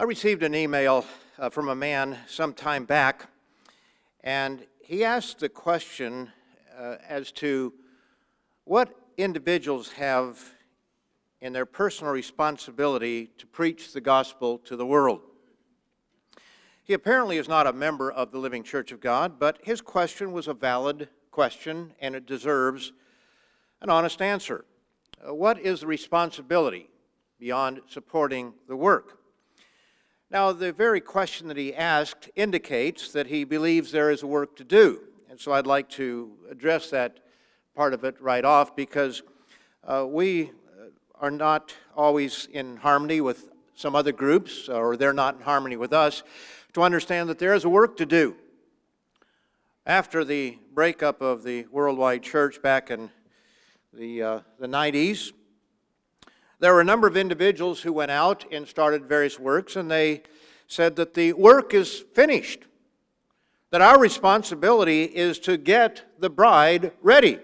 I received an email from a man some time back, and he asked the question as to what individuals have in their personal responsibility to preach the gospel to the world. He apparently is not a member of the Living Church of God, but his question was a valid question, and it deserves an honest answer. What is the responsibility beyond supporting the work? Now, the very question that he asked indicates that he believes there is a work to do. And so I'd like to address that part of it right off, because we are not always in harmony with some other groups, or they're not in harmony with us, to understand that there is a work to do. After the breakup of the worldwide church back in the 90s, there were a number of individuals who went out and started various works, and they said that the work is finished, that our responsibility is to get the bride ready.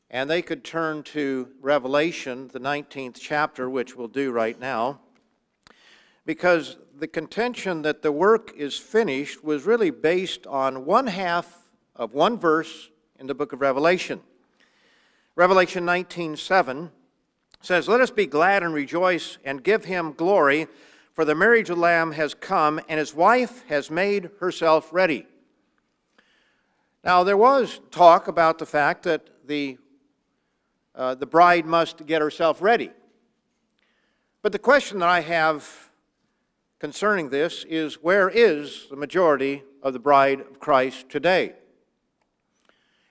And they could turn to Revelation, the 19th chapter, which we'll do right now, because the contention that the work is finished was really based on one half of one verse in the book of Revelation. Revelation 19:7 says, "Let us be glad and rejoice and give him glory, for the marriage of the Lamb has come, and his wife has made herself ready." Now, there was talk about the fact that the bride must get herself ready. But the question that I have concerning this is, where is the majority of the bride of Christ today?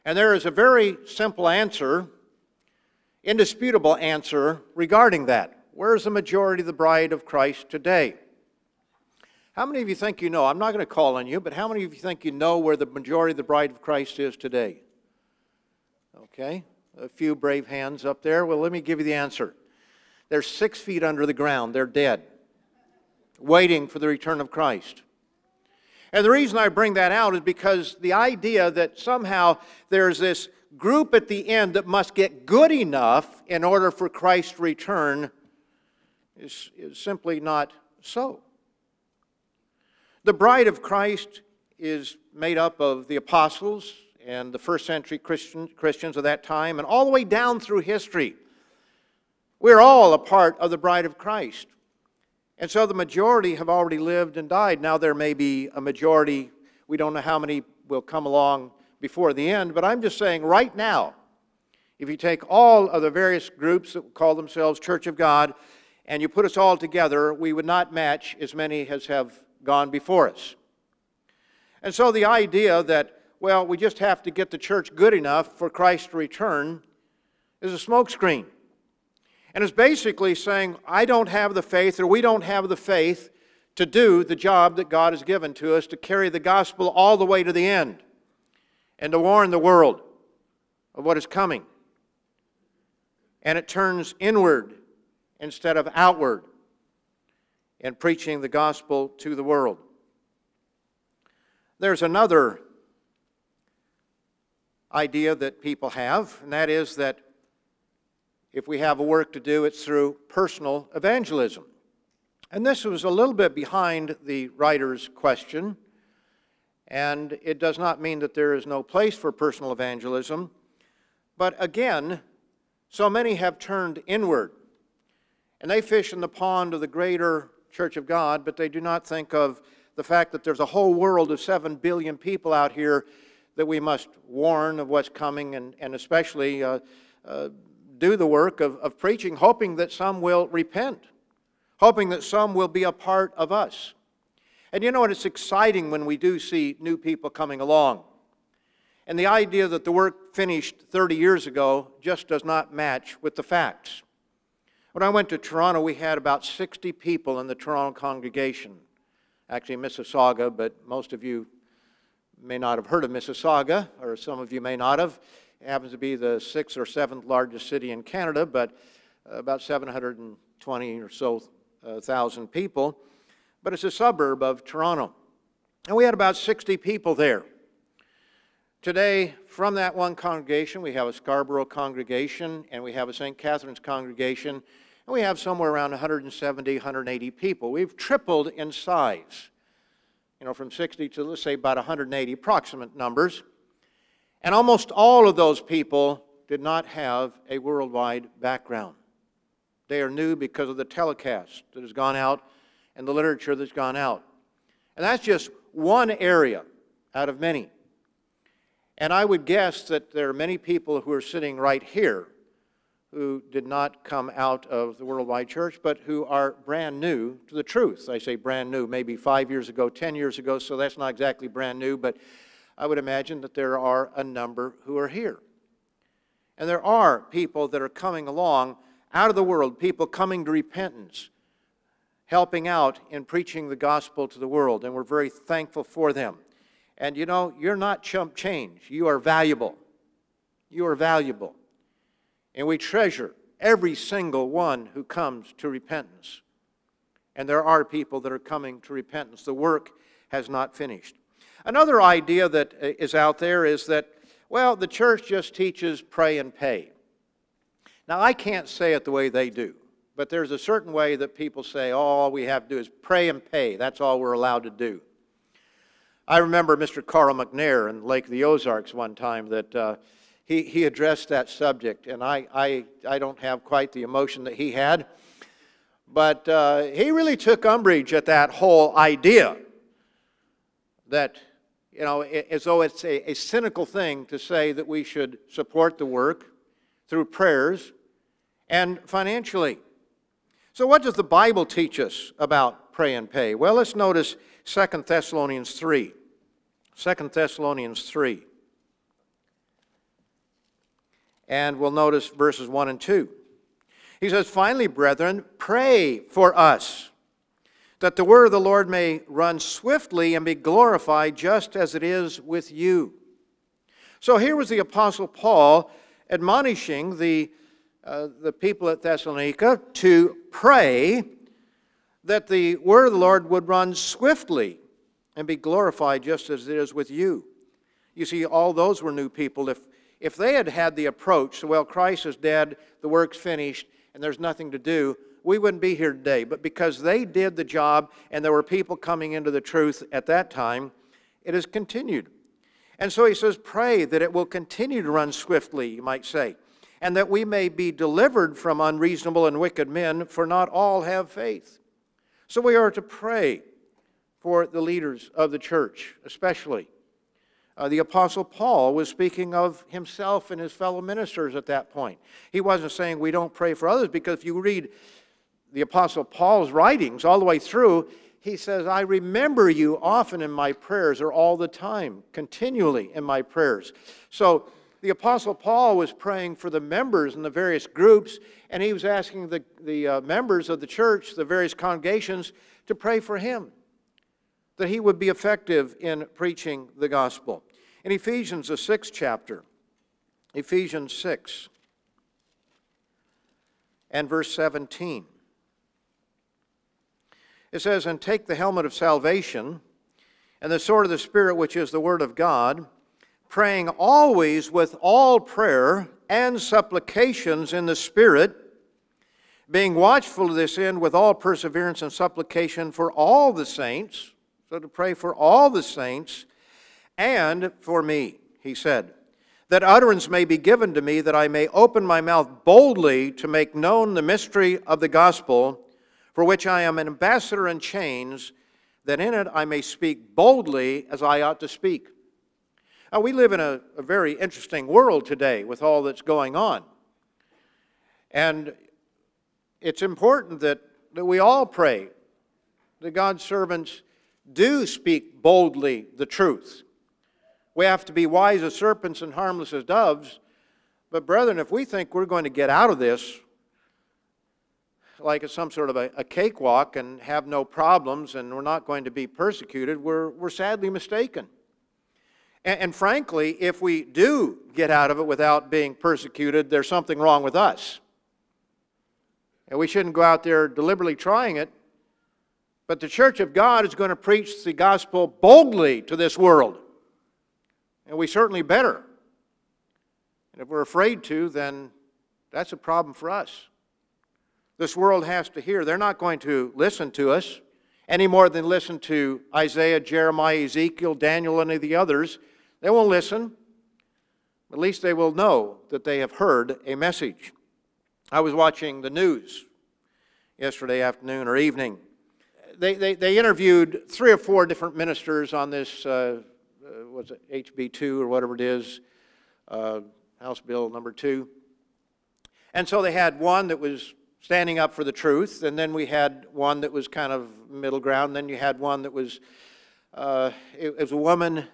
And there is a very simple answer, indisputable answer regarding that. Where is the majority of the bride of Christ today? How many of you think you know? I'm not going to call on you, but how many of you think you know where the majority of the bride of Christ is today? Okay, a few brave hands up there. Well, let me give you the answer. They're 6 feet under the ground. They're dead, waiting for the return of Christ. And the reason I bring that out is because the idea that somehow there's this group at the end that must get good enough in order for Christ to return is simply not so. The bride of Christ is made up of the apostles and the first century Christians of that time, and all the way down through history. We're all a part of the bride of Christ. And so the majority have already lived and died. Now there may be a majority, we don't know how many will come along before the end, but I'm just saying right now, if you take all of the various groups that call themselves Church of God, and you put us all together, we would not match as many as have gone before us. And so the idea that, well, we just have to get the church good enough for Christ to return is a smokescreen. And it's basically saying, I don't have the faith, or we don't have the faith to do the job that God has given to us, to carry the gospel all the way to the end, and to warn the world of what is coming. And it turns inward instead of outward in preaching the gospel to the world. There's another idea that people have, and that is that if we have a work to do, it's through personal evangelism. And this was a little bit behind the writer's question, and it does not mean that there is no place for personal evangelism. But again, so many have turned inward, and they fish in the pond of the greater Church of God, but they do not think of the fact that there's a whole world of 7 billion people out here that we must warn of what's coming, and especially do the work of preaching, hoping that some will repent, hoping that some will be a part of us. And you know what? It's exciting when we do see new people coming along. And the idea that the work finished 30 years ago just does not match with the facts. When I went to Toronto, we had about 60 people in the Toronto congregation. Actually, Mississauga, but most of you may not have heard of Mississauga, or some of you may not have. It happens to be the 6th or 7th largest city in Canada, but about 720 or so thousand people. But it's a suburb of Toronto. And we had about 60 people there. Today, from that one congregation, we have a Scarborough congregation, and we have a St. Catherine's congregation, And we have somewhere around 170, 180 people. We've tripled in size, from 60 to, let's say, about 180, approximate numbers. And almost all of those people did not have a worldwide background. They are new because of the telecast that has gone out and the literature that's gone out. And that's just one area out of many. And I would guess that there are many people who are sitting right here who did not come out of the worldwide church, but who are brand new to the truth. I say brand new, maybe 5 years ago, 10 years ago, so that's not exactly brand new, but I would imagine that there are a number who are here. And there are people that are coming along out of the world, people coming to repentance, helping out in preaching the gospel to the world, and we're very thankful for them. And you're not chump change. You are valuable. You are valuable. And we treasure every single one who comes to repentance. And there are people that are coming to repentance. The work has not finished. Another idea that is out there is that, well, the church just teaches pray and pay. Now, I can't say it the way they do, but there's a certain way that people say, oh, all we have to do is pray and pay. That's all we're allowed to do. I remember Mr. Carl McNair in Lake of the Ozarks one time that he addressed that subject, and I don't have quite the emotion that he had, but he really took umbrage at that whole idea that, as though it's a cynical thing to say that we should support the work through prayers and financially. So what does the Bible teach us about pray and pay? Well, let's notice 2 Thessalonians 3. 2 Thessalonians 3. And we'll notice verses 1 and 2. He says, finally, brethren, pray for us, that the word of the Lord may run swiftly and be glorified just as it is with you. So here was the Apostle Paul admonishing the people at Thessalonica to pray that the word of the Lord would run swiftly and be glorified just as it is with you. You see, all those were new people. If they had had the approach, well, Christ is dead, the work's finished, and there's nothing to do, we wouldn't be here today. But because they did the job and there were people coming into the truth at that time, it has continued. And so he says, pray that it will continue to run swiftly, you might say, and that we may be delivered from unreasonable and wicked men, for not all have faith. So we are to pray for the leaders of the church, especially. The Apostle Paul was speaking of himself and his fellow ministers at that point. He wasn't saying we don't pray for others, because if you read the Apostle Paul's writings all the way through, he says, I remember you often in my prayers, or all the time, continually in my prayers. So the Apostle Paul was praying for the members in the various groups, and he was asking the members of the church, the various congregations, to pray for him, that he would be effective in preaching the gospel. In Ephesians, the 6th chapter, Ephesians 6 and verse 17, it says, and take the helmet of salvation and the sword of the Spirit, which is the word of God, praying always with all prayer and supplications in the Spirit, being watchful to this end with all perseverance and supplication for all the saints. So to pray for all the saints, and for me, he said, that utterance may be given to me, that I may open my mouth boldly to make known the mystery of the gospel, for which I am an ambassador in chains, that in it I may speak boldly as I ought to speak. Now, we live in a very interesting world today with all that's going on. And it's important that we all pray that God's servants do speak boldly the truth. We have to be wise as serpents and harmless as doves. But brethren, if we think we're going to get out of this like it's some sort of a cakewalk and have no problems and we're not going to be persecuted, we're sadly mistaken. And frankly, if we do get out of it without being persecuted, there's something wrong with us. And we shouldn't go out there deliberately trying it. But the church of God is going to preach the gospel boldly to this world. And we certainly better. And if we're afraid to, then that's a problem for us. this world has to hear. They're not going to listen to us any more than listen to Isaiah, Jeremiah, Ezekiel, Daniel, any of the others. They won't listen. At least they will know that they have heard a message. I was watching the news yesterday afternoon or evening. They interviewed 3 or 4 different ministers on this, was it HB2 or whatever it is, House Bill number 2. And so they had one that was standing up for the truth, and then we had one that was kind of middle ground, and then you had one that was, it was a woman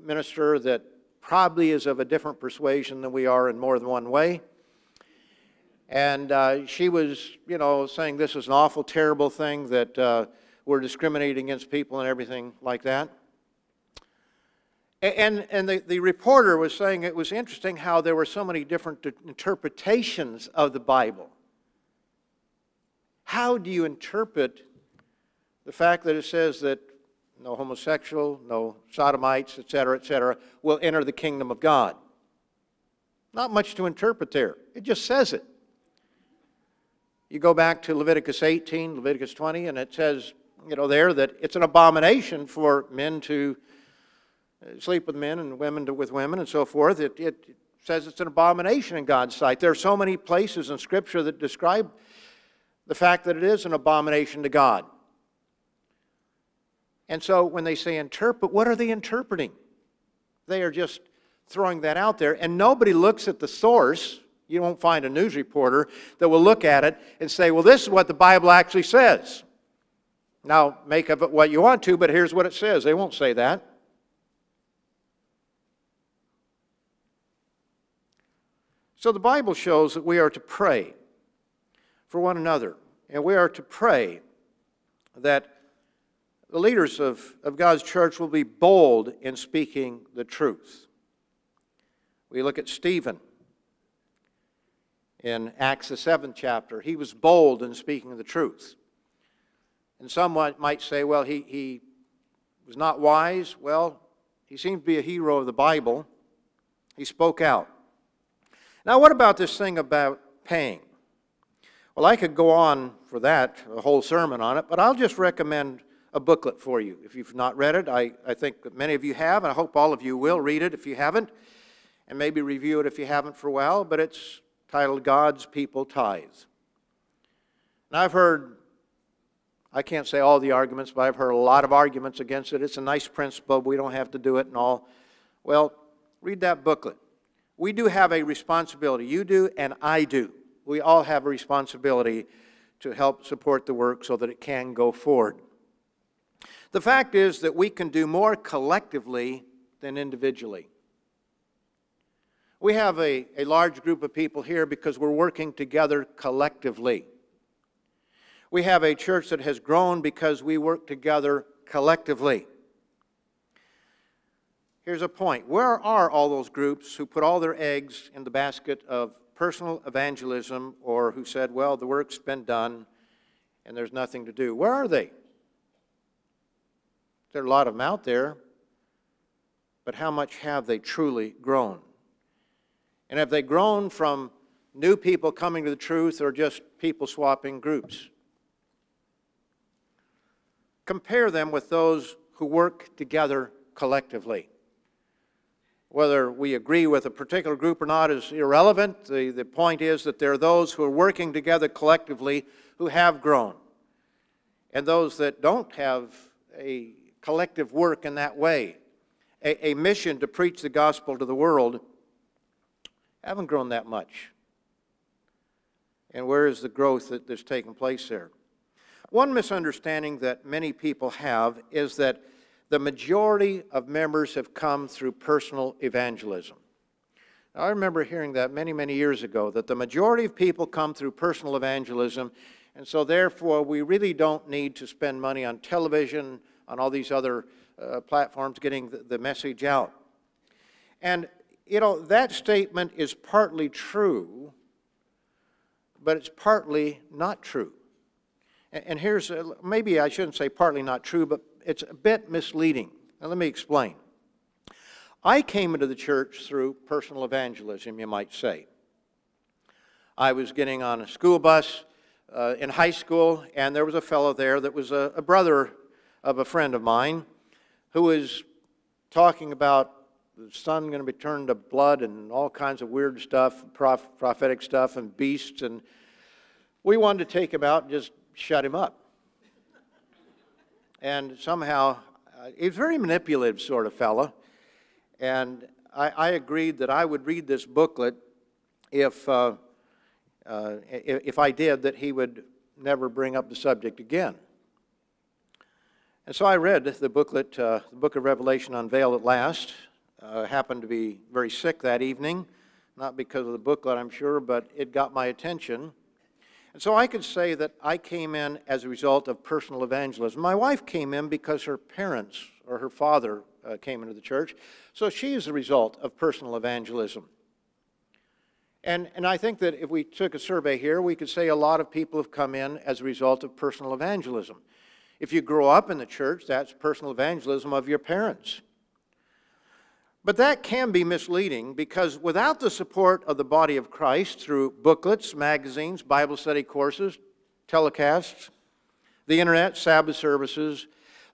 minister that probably is of a different persuasion than we are in more than one way. And she was, you know, saying this is an awful, terrible thing, that we're discriminating against people and everything like that. And the reporter was saying it was interesting how there were so many different interpretations of the Bible. How do you interpret the fact that it says that no homosexual, no sodomites, etc., will enter the kingdom of God? Not much to interpret there. It just says it. You go back to Leviticus 18, Leviticus 20, and it says, you know, there that it's an abomination for men to sleep with men and women with women and so forth. It says it's an abomination in God's sight. There are so many places in Scripture that describe the fact that it is an abomination to God. And so when they say interpret, what are they interpreting? They are just throwing that out there, and nobody looks at the source. You won't find a news reporter that will look at it and say, well, this is what the Bible actually says. Now, make of it what you want to, but here's what it says. They won't say that. So the Bible shows that we are to pray for one another, and we are to pray that the leaders of God's church will be bold in speaking the truth. We look at Stephen in Acts, the 7th chapter. He was bold in speaking the truth. And someone might say, well, he was not wise. Well, he seemed to be a hero of the Bible. He spoke out. Now, what about this thing about paying? Well, I could go on for that, a whole sermon on it, but I'll just recommend a booklet for you. If you've not read it, I think that many of you have, and I hope all of you will read it if you haven't, and maybe review it if you haven't for a while, but it's titled God's People Tithe. Now, I've heard, I can't say all the arguments, but I've heard a lot of arguments against it. It's a nice principle, we don't have to do it and all. Well, read that booklet. We do have a responsibility. You do and I do. We all have a responsibility to help support the work so that it can go forward. The fact is that we can do more collectively than individually. We have a large group of people here because we're working together collectively. We have a church that has grown because we work together collectively. Here's a point. Where are all those groups who put all their eggs in the basket of personal evangelism, or who said, well, the work's been done and there's nothing to do? Where are they? There are a lot of them out there, but how much have they truly grown? And have they grown from new people coming to the truth or just people swapping groups? Compare them with those who work together collectively. Whether we agree with a particular group or not is irrelevant. The point is that there are those who are working together collectively who have grown. And those that don't have a collective work in that way, a mission to preach the gospel to the world, haven't grown that much. And where is the growth that's taken place there? One misunderstanding that many people have is that the majority of members have come through personal evangelism. Now, I remember hearing that many, many years ago, that the majority of people come through personal evangelism, and so therefore we really don't need to spend money on television, on all these other platforms getting the message out. And, you know, that statement is partly true, but it's partly not true. And here's, maybe I shouldn't say partly not true, but it's a bit misleading. Now let me explain. I came into the church through personal evangelism, you might say. I was getting on a school bus in high school, and there was a fellow there that was a brother of a friend of mine who was talking about the sun going to be turned to blood and all kinds of weird stuff, prophetic stuff and beasts, and we wanted to take him out and just shut him up. And somehow, he's a very manipulative sort of fellow, and I agreed that I would read this booklet if I did, that he would never bring up the subject again. And so I read the booklet, the book of Revelation Unveiled at Last. Happened to be very sick that evening, not because of the booklet, I'm sure, but it got my attention. And so I could say that I came in as a result of personal evangelism. My wife came in because her parents or her father came into the church, so she is the result of personal evangelism. And I think that if we took a survey here, we could say a lot of people have come in as a result of personal evangelism. If you grow up in the church, that's personal evangelism of your parents. But that can be misleading, because without the support of the body of Christ through booklets, magazines, Bible study courses, telecasts, the internet, Sabbath services,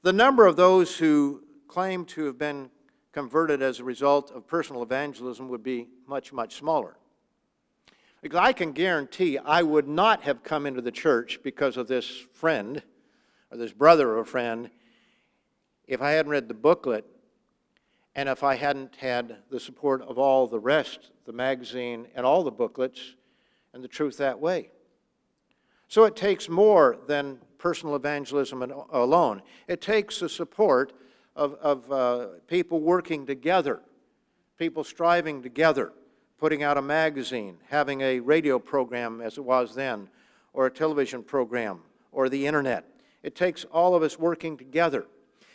the number of those who claim to have been converted as a result of personal evangelism would be much, much smaller. Because I can guarantee I would not have come into the church because of this friend, or this brother or a friend, if I hadn't read the booklet, and if I hadn't had the support of all the rest, the magazine and all the booklets, and the Truth That Way. So it takes more than personal evangelism alone. It takes the support of people working together, people striving together, putting out a magazine, having a radio program as it was then, or a television program, or the internet. It takes all of us working together.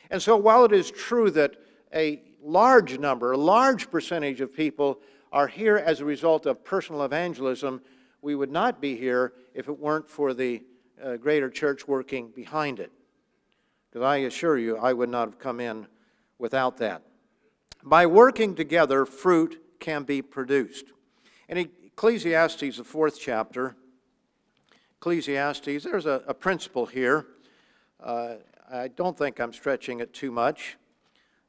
And so while it is true that a large number, a large percentage of people are here as a result of personal evangelism, we would not be here if it weren't for the greater church working behind it. Because I assure you, I would not have come in without that. By working together, fruit can be produced. In Ecclesiastes, the 4th chapter, Ecclesiastes, there's a principle here. I don't think I'm stretching it too much.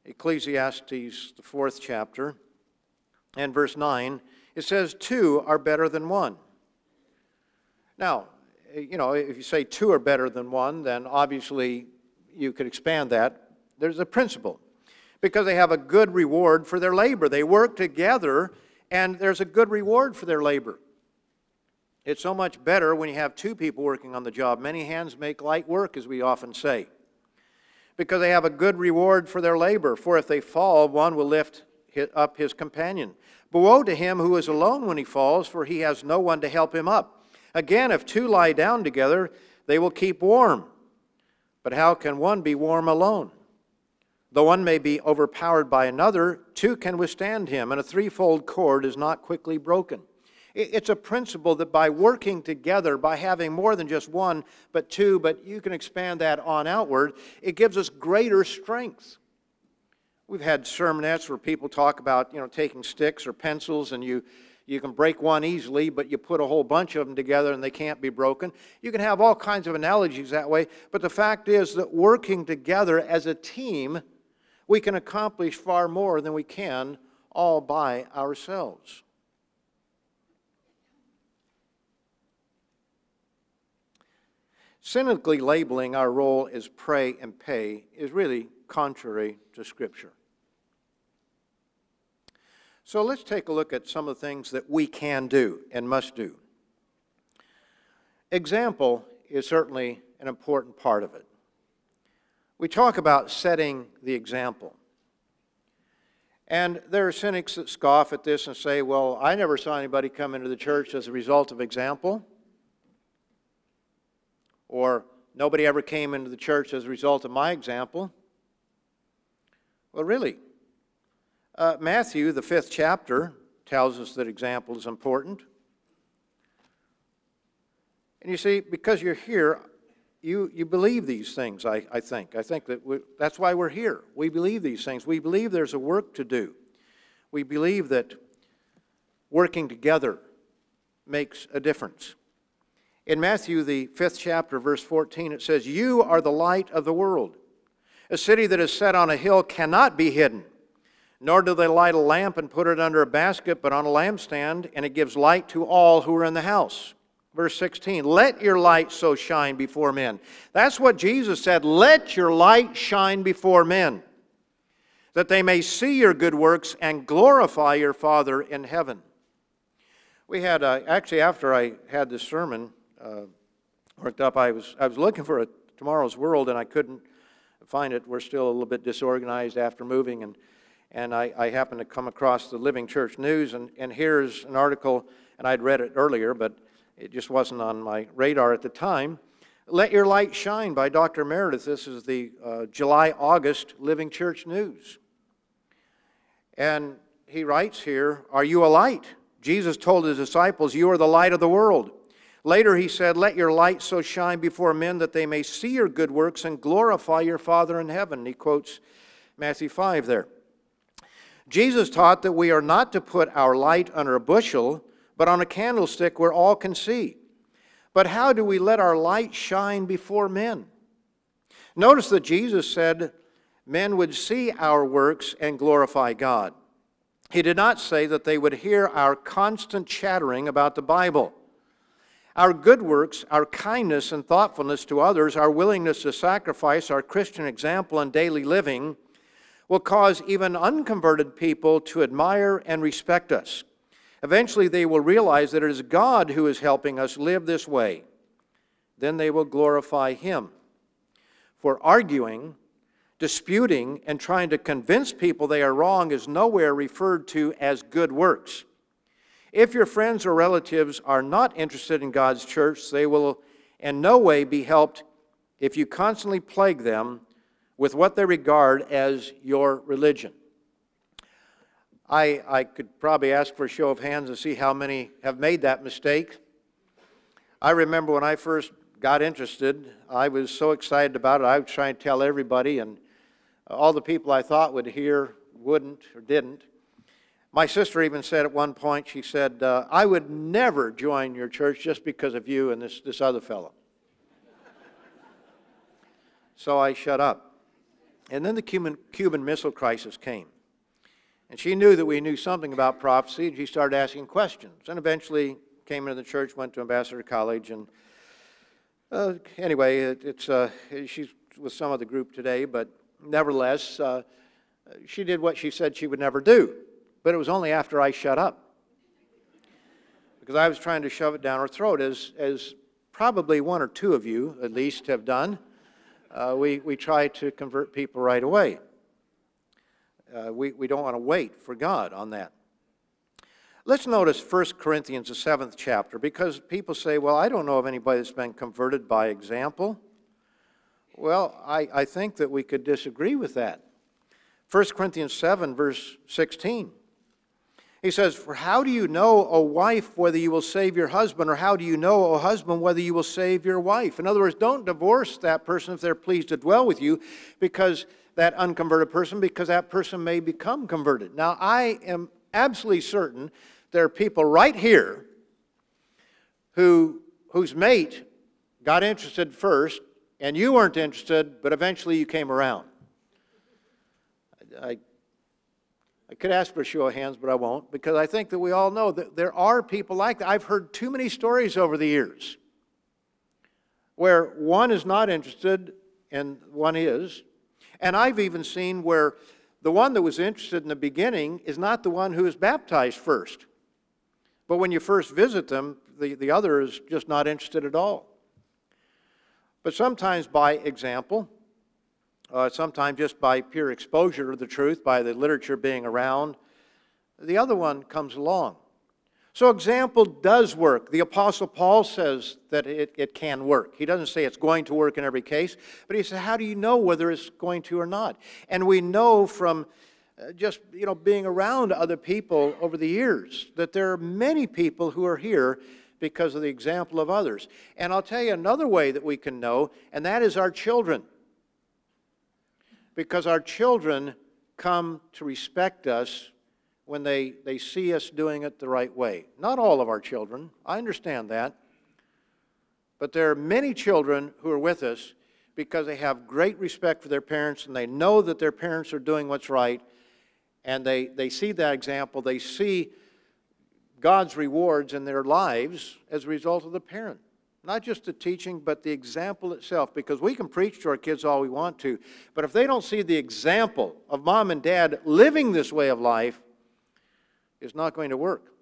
Ecclesiastes, the 4th chapter, and verse 9, it says, 2 are better than 1. Now, you know, if you say 2 are better than 1, then obviously you could expand that. There's a principle, because they have a good reward for their labor. They work together, and there's a good reward for their labor. It's so much better when you have 2 people working on the job. Many hands make light work, as we often say, because they have a good reward for their labor. For if they fall, one will lift up his companion. But woe to him who is alone when he falls, for he has no one to help him up. Again, if 2 lie down together, they will keep warm. But how can one be warm alone? Though one may be overpowered by another, 2 can withstand him, and a threefold cord is not quickly broken. It's a principle that by working together, by having more than just 1, but 2, but you can expand that on outward, it gives us greater strength. We've had sermonettes where people talk about, you know, taking sticks or pencils, and you can break one easily, but you put a whole bunch of them together and they can't be broken. You can have all kinds of analogies that way, but the fact is that working together as a team, we can accomplish far more than we can all by ourselves. Cynically labeling our role as pray and pay is really contrary to Scripture. So let's take a look at some of the things that we can do and must do. Example is certainly an important part of it. We talk about setting the example. And there are cynics that scoff at this and say, well, I never saw anybody come into the church as a result of example. Or nobody ever came into the church as a result of my example. Well, really, Matthew, the 5th chapter, tells us that example is important. And you see, because you're here, you believe these things, I think. I think that that's why we're here. We believe these things. We believe there's a work to do. We believe that working together makes a difference. In Matthew, the 5th chapter, verse 14, it says, "You are the light of the world. A city that is set on a hill cannot be hidden. Nor do they light a lamp and put it under a basket, but on a lampstand, and it gives light to all who are in the house." Verse 16, "Let your light so shine before men." That's what Jesus said. Let your light shine before men, that they may see your good works and glorify your Father in heaven. We had, actually after I had this sermon worked up, I was looking for Tomorrow's World, and I couldn't find it. We're still a little bit disorganized after moving, and I happened to come across the Living Church News, and here's an article, and I'd read it earlier, but it just wasn't on my radar at the time. "Let Your Light Shine" by Dr. Meredith. This is the July-August Living Church News. And he writes here, "Are you a light? Jesus told his disciples, 'You are the light of the world.' Later he said, 'Let your light so shine before men that they may see your good works and glorify your Father in heaven.'" He quotes Matthew 5 there. Jesus taught that we are not to put our light under a bushel, but on a candlestick where all can see. But how do we let our light shine before men? Notice that Jesus said men would see our works and glorify God. He did not say that they would hear our constant chattering about the Bible. Our good works, our kindness and thoughtfulness to others, our willingness to sacrifice, our Christian example and daily living will cause even unconverted people to admire and respect us. Eventually they will realize that it is God who is helping us live this way. Then they will glorify Him. For arguing, disputing, and trying to convince people they are wrong is nowhere referred to as good works. If your friends or relatives are not interested in God's church, they will in no way be helped if you constantly plague them with what they regard as your religion. I could probably ask for a show of hands to see how many have made that mistake. I remember when I first got interested, I was so excited about it. I was trying to tell everybody, and all the people I thought would hear wouldn't or didn't. My sister even said at one point, she said, "I would never join your church just because of you and this other fellow." So I shut up. And then the Cuban Missile Crisis came. And she knew that we knew something about prophecy, and she started asking questions. And eventually came into the church, went to Ambassador College, and anyway, she's with some of the group today, but nevertheless, she did what she said she would never do. But it was only after I shut up, because I was trying to shove it down her throat, as probably one or two of you at least have done. We try to convert people right away. We don't want to wait for God on that. Let's notice 1 Corinthians, the 7th chapter, because people say, "Well, I don't know of anybody that's been converted by example." Well, I think that we could disagree with that. 1 Corinthians 7, verse 16. He says, "For how do you know, O wife, whether you will save your husband, or how do you know, O husband, whether you will save your wife?" In other words, don't divorce that person if they're pleased to dwell with you, because that unconverted person, because that person may become converted. Now, I am absolutely certain there are people right here whose mate got interested first, and you weren't interested, but eventually you came around. I could ask for a show of hands, but I won't, because I think that we all know that there are people like that. I've heard too many stories over the years where one is not interested and one is. And I've even seen where the one that was interested in the beginning is not the one who was baptized first. But when you first visit them, the other is just not interested at all. But sometimes by example, sometimes just by pure exposure to the truth, by the literature being around, the other one comes along. So example does work. The Apostle Paul says that it can work. He doesn't say it's going to work in every case, but he says, how do you know whether it's going to or not? And we know from just being around other people over the years that there are many people who are here because of the example of others. And I'll tell you another way that we can know, and that is our children. Because our children come to respect us when they see us doing it the right way. Not all of our children, I understand that. But there are many children who are with us because they have great respect for their parents and they know that their parents are doing what's right, and they see that example. They see God's rewards in their lives as a result of the parent. Not just the teaching, but the example itself, because we can preach to our kids all we want to, but if they don't see the example of mom and dad living this way of life, it's not going to work.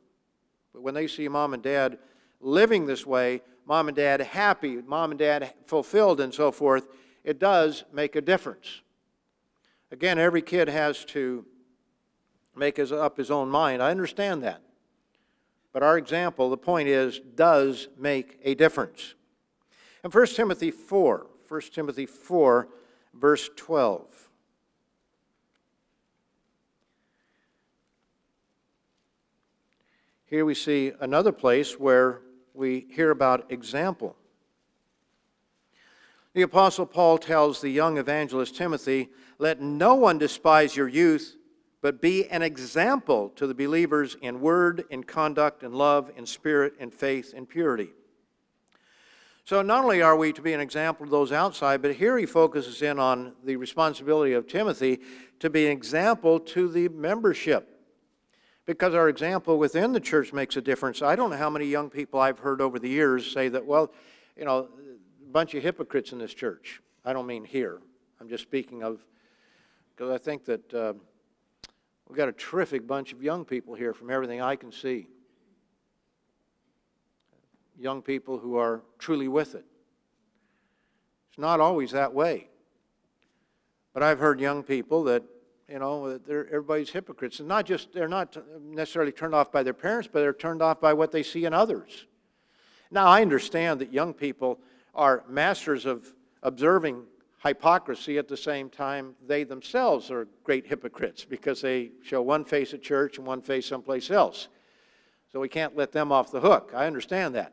But when they see mom and dad living this way, mom and dad happy, mom and dad fulfilled, and so forth, it does make a difference. Again, every kid has to make up his own mind. I understand that. But our example, the point is, does make a difference. In 1 Timothy 4, verse 12. Here we see another place where we hear about example. The Apostle Paul tells the young evangelist Timothy, "Let no one despise your youth, but be an example to the believers in word, in conduct, in love, in spirit, in faith, in purity." So not only are we to be an example to those outside, but here he focuses in on the responsibility of Timothy to be an example to the membership. Because our example within the church makes a difference. I don't know how many young people I've heard over the years say that, well, you know, a bunch of hypocrites in this church. I don't mean here. I'm just speaking of, because I think that we've got a terrific bunch of young people here from everything I can see. Young people who are truly with it. It's not always that way. But I've heard young people that, you know, everybody's hypocrites. And not just, they're not necessarily turned off by their parents, but they're turned off by what they see in others. Now, I understand that young people are masters of observing hypocrisy. At the same time, they themselves are great hypocrites because they show one face at church and one face someplace else. So we can't let them off the hook. I understand that.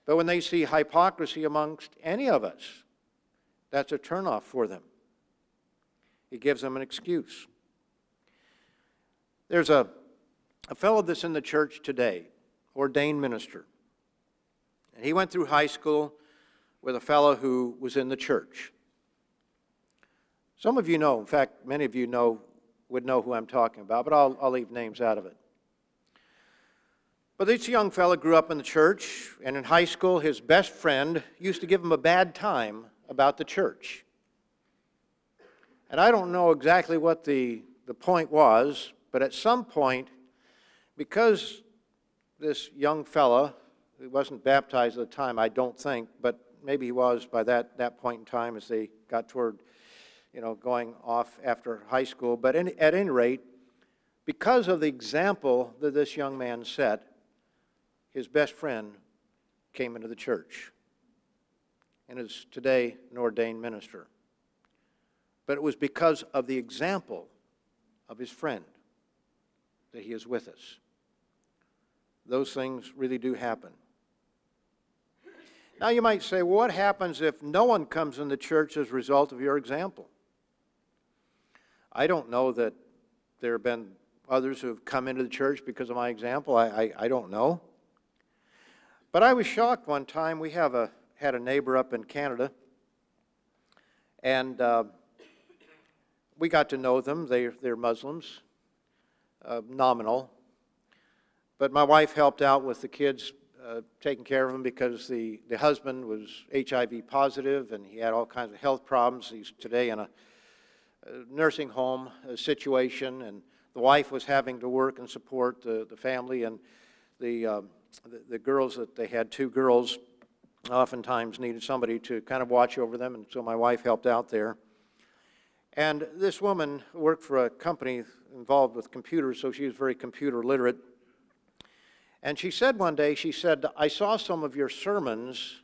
But when they see hypocrisy amongst any of us, that's a turnoff for them. It gives them an excuse. There's a fellow that's in the church today, ordained minister. And he went through high school with a fellow who was in the church. Some of you know, in fact, many of you would know who I'm talking about, but I'll leave names out of it. But this young fellow grew up in the church, and in high school his best friend used to give him a bad time about the church. And I don't know exactly what the point was, but at some point, because this young fella, he wasn't baptized at the time, I don't think, but maybe he was by that point in time as they got toward, you know, going off after high school. But at any rate, because of the example that this young man set, his best friend came into the church and is today an ordained minister. But it was because of the example of his friend that he is with us. Those things really do happen. Now you might say, well, what happens if no one comes in the church as a result of your example? I don't know that there have been others who have come into the church because of my example. I don't know. But I was shocked one time. We had a neighbor up in Canada, and we got to know them. They're Muslims, nominal. But my wife helped out with the kids, taking care of them because the husband was HIV positive and he had all kinds of health problems. He's today in a nursing home situation, and the wife was having to work and support the family, and the girls that they had, 2 girls, oftentimes needed somebody to kind of watch over them, and so my wife helped out there. And this woman worked for a company involved with computers, so she was very computer literate. And she said one day, she said, "I saw some of your sermons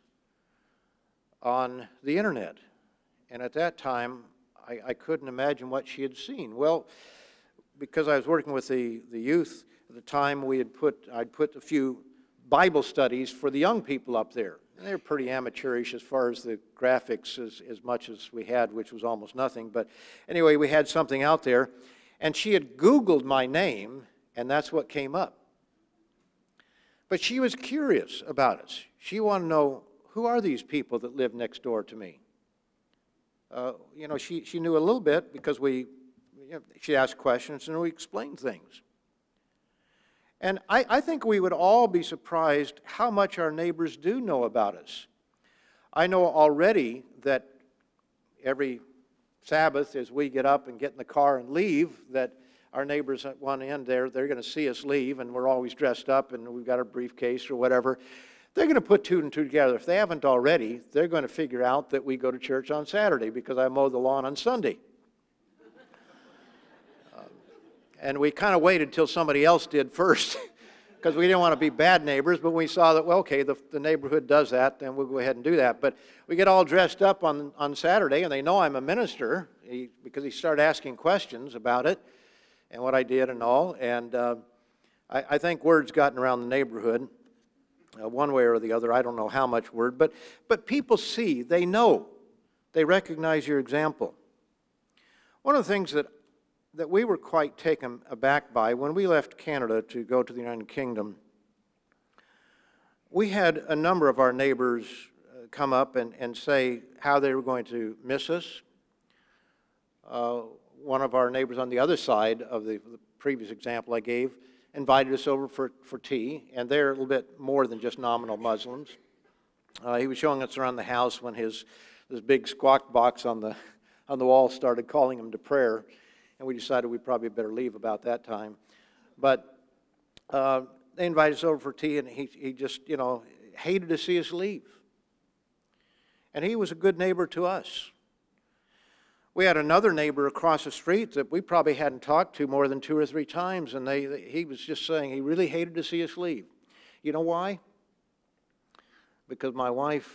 on the internet." And at that time, I couldn't imagine what she had seen. Well, because I was working with the youth at the time, I'd put a few Bible studies for the young people up there. And they were pretty amateurish as far as the graphics, as much as we had, which was almost nothing. But anyway, we had something out there. And she had Googled my name, and that's what came up. But she was curious about us. She wanted to know, who are these people that live next door to me? She knew a little bit because she asked questions and we explained things. And I think we would all be surprised how much our neighbors do know about us. I know already that every Sabbath, as we get up and get in the car and leave, that our neighbors at one end there, they're going to see us leave, and we're always dressed up and we've got our briefcase or whatever. They're going to put two and two together. If they haven't already, they're going to figure out that we go to church on Saturday because I mow the lawn on Sunday. And we kind of waited till somebody else did first because we didn't want to be bad neighbors, but we saw that, well, okay, the neighborhood does that, then we'll go ahead and do that. But we get all dressed up on Saturday, and they know I'm a minister because he started asking questions about it and what I did and all. And I think word's gotten around the neighborhood one way or the other. I don't know how much word, but people see, they know, they recognize your example. One of the things that we were quite taken aback by when we left Canada to go to the United Kingdom, we had a number of our neighbors come up and say how they were going to miss us. One of our neighbors on the other side of the previous example I gave invited us over for tea, and they're a little bit more than just nominal Muslims. He was showing us around the house when this big squawk box on the wall started calling him to prayer. And we decided we probably better leave about that time. But they invited us over for tea, and he just, hated to see us leave. And he was a good neighbor to us. We had another neighbor across the street that we probably hadn't talked to more than 2 or 3 times, and he was just saying he really hated to see us leave. You know why? Because my wife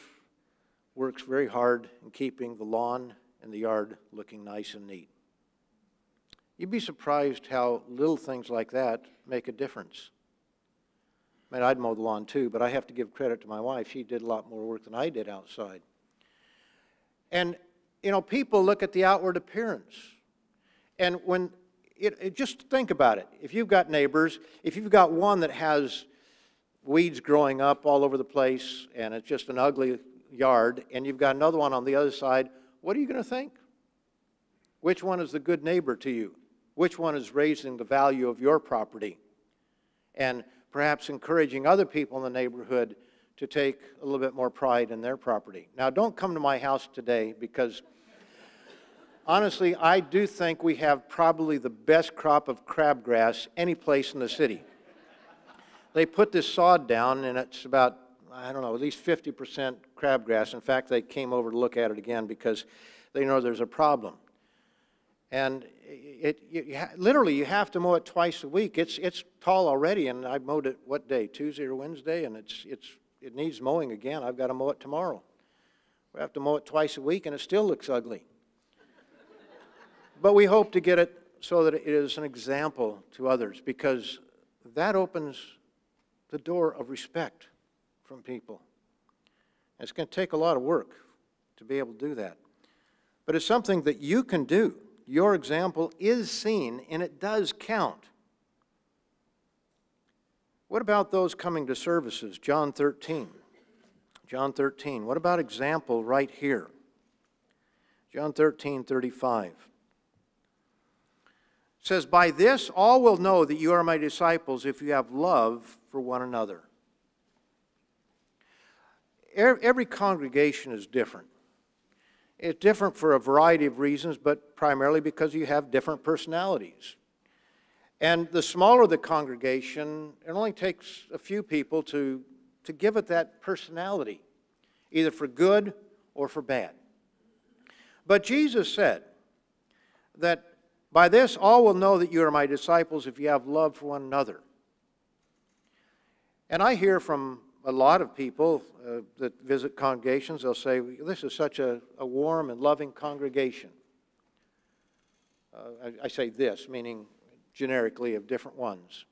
works very hard in keeping the lawn and the yard looking nice and neat. You'd be surprised how little things like that make a difference. I mean, I'd mow the lawn too, but I have to give credit to my wife. She did a lot more work than I did outside. And, people look at the outward appearance. And when, just think about it. If you've got neighbors, if you've got one that has weeds growing up all over the place and it's just an ugly yard, and you've got another one on the other side, what are you going to think? Which one is the good neighbor to you? Which one is raising the value of your property and perhaps encouraging other people in the neighborhood to take a little bit more pride in their property? Now, don't come to my house today because, honestly, I do think we have probably the best crop of crabgrass any place in the city. They put this sod down, and it's about, I don't know, at least 50% crabgrass. In fact, they came over to look at it again because they know there's a problem. And literally, you have to mow it twice a week. It's tall already, and I mowed it, what day, Tuesday or Wednesday, and it needs mowing again. I've got to mow it tomorrow. We have to mow it twice a week, and it still looks ugly. But we hope to get it so that it is an example to others, because that opens the door of respect from people. And it's going to take a lot of work to be able to do that. But it's something that you can do. Your example is seen, and it does count. What about those coming to services? John 13. John 13. What about example right here? John 13:35. It says, "By this all will know that you are my disciples if you have love for one another." Every congregation is different. It's different for a variety of reasons, but primarily because you have different personalities. And the smaller the congregation, it only takes a few people to give it that personality, either for good or for bad. But Jesus said that by this all will know that you are my disciples if you have love for one another. And I hear from a lot of people that visit congregations, they'll say, this is such a warm and loving congregation. I say this, meaning generically of different ones.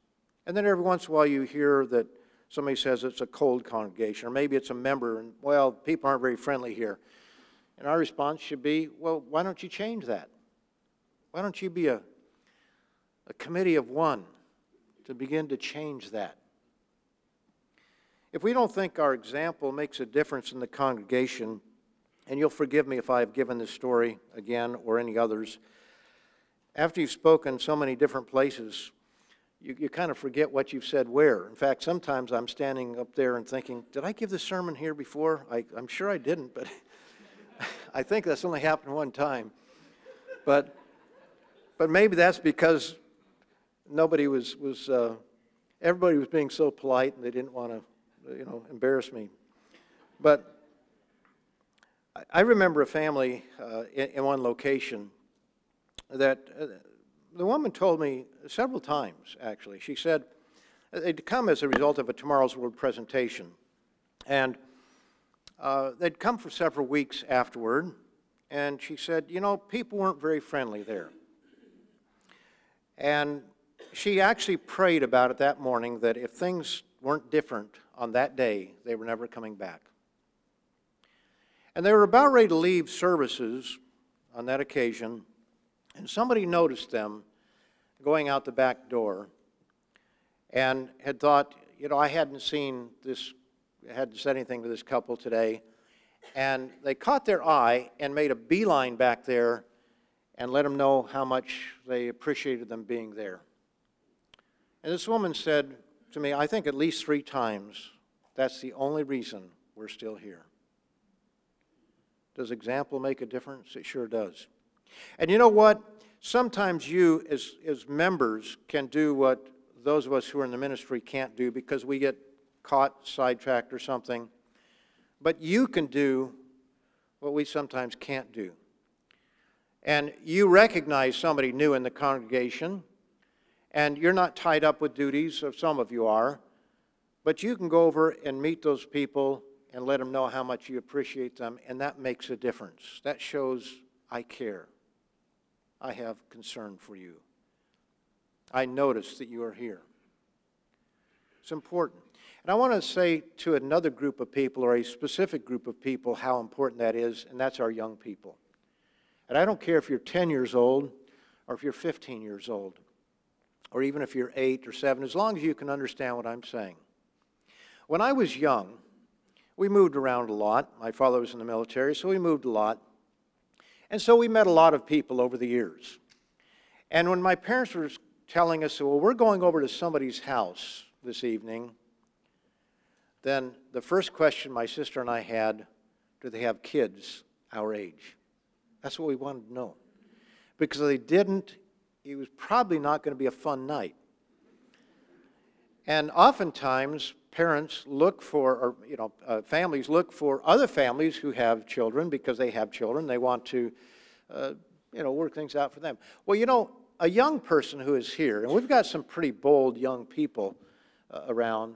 And then every once in a while you hear that somebody says it's a cold congregation, or maybe it's a member, and, well, people aren't very friendly here. And our response should be, well, why don't you change that? Why don't you be a a committee of one to begin to change that. If we don't think our example makes a difference in the congregation, and you'll forgive me if I have given this story again or any others, after you've spoken so many different places, you kind of forget what you've said where. In fact, sometimes I'm standing up there and thinking, did I give the sermon here before? I'm sure I didn't, but I think that's only happened one time. But maybe that's because nobody everybody was being so polite and they didn't want to, embarrass me. But I remember a family in one location that the woman told me several times, actually. She said they'd come as a result of a Tomorrow's World presentation. And they'd come for several weeks afterward. And she said, people weren't very friendly there. And she actually prayed about it that morning that if things weren't different on that day, they were never coming back. And they were about ready to leave services on that occasion, and somebody noticed them going out the back door and had thought, I hadn't said anything to this couple today. And they caught their eye and made a beeline back there and let them know how much they appreciated them being there. And this woman said to me, I think at least 3 times, that's the only reason we're still here. Does example make a difference? It sure does. And you know what? Sometimes you, as members, can do what those of us who are in the ministry can't do because we get caught, sidetracked, or something. But you can do what we sometimes can't do. And you recognize somebody new in the congregation, and you're not tied up with duties, or some of you are, but you can go over and meet those people and let them know how much you appreciate them, and that makes a difference. That shows I care. I have concern for you. I notice that you are here. It's important. And I want to say to another group of people, or a specific group of people, how important that is, and that's our young people. And I don't care if you're 10 years old or if you're 15 years old, or even if you're 8 or 7, as long as you can understand what I'm saying. When I was young, we moved around a lot. My father was in the military, so we moved a lot. And so we met a lot of people over the years. And when my parents were telling us, well, we're going over to somebody's house this evening, then the first question my sister and I had, do they have kids our age? That's what we wanted to know. Because if they didn't, it was probably not going to be a fun night. And oftentimes, parents look for, or families look for other families who have children because they have children. They want to, work things out for them. Well, a young person who is here, and we've got some pretty bold young people around.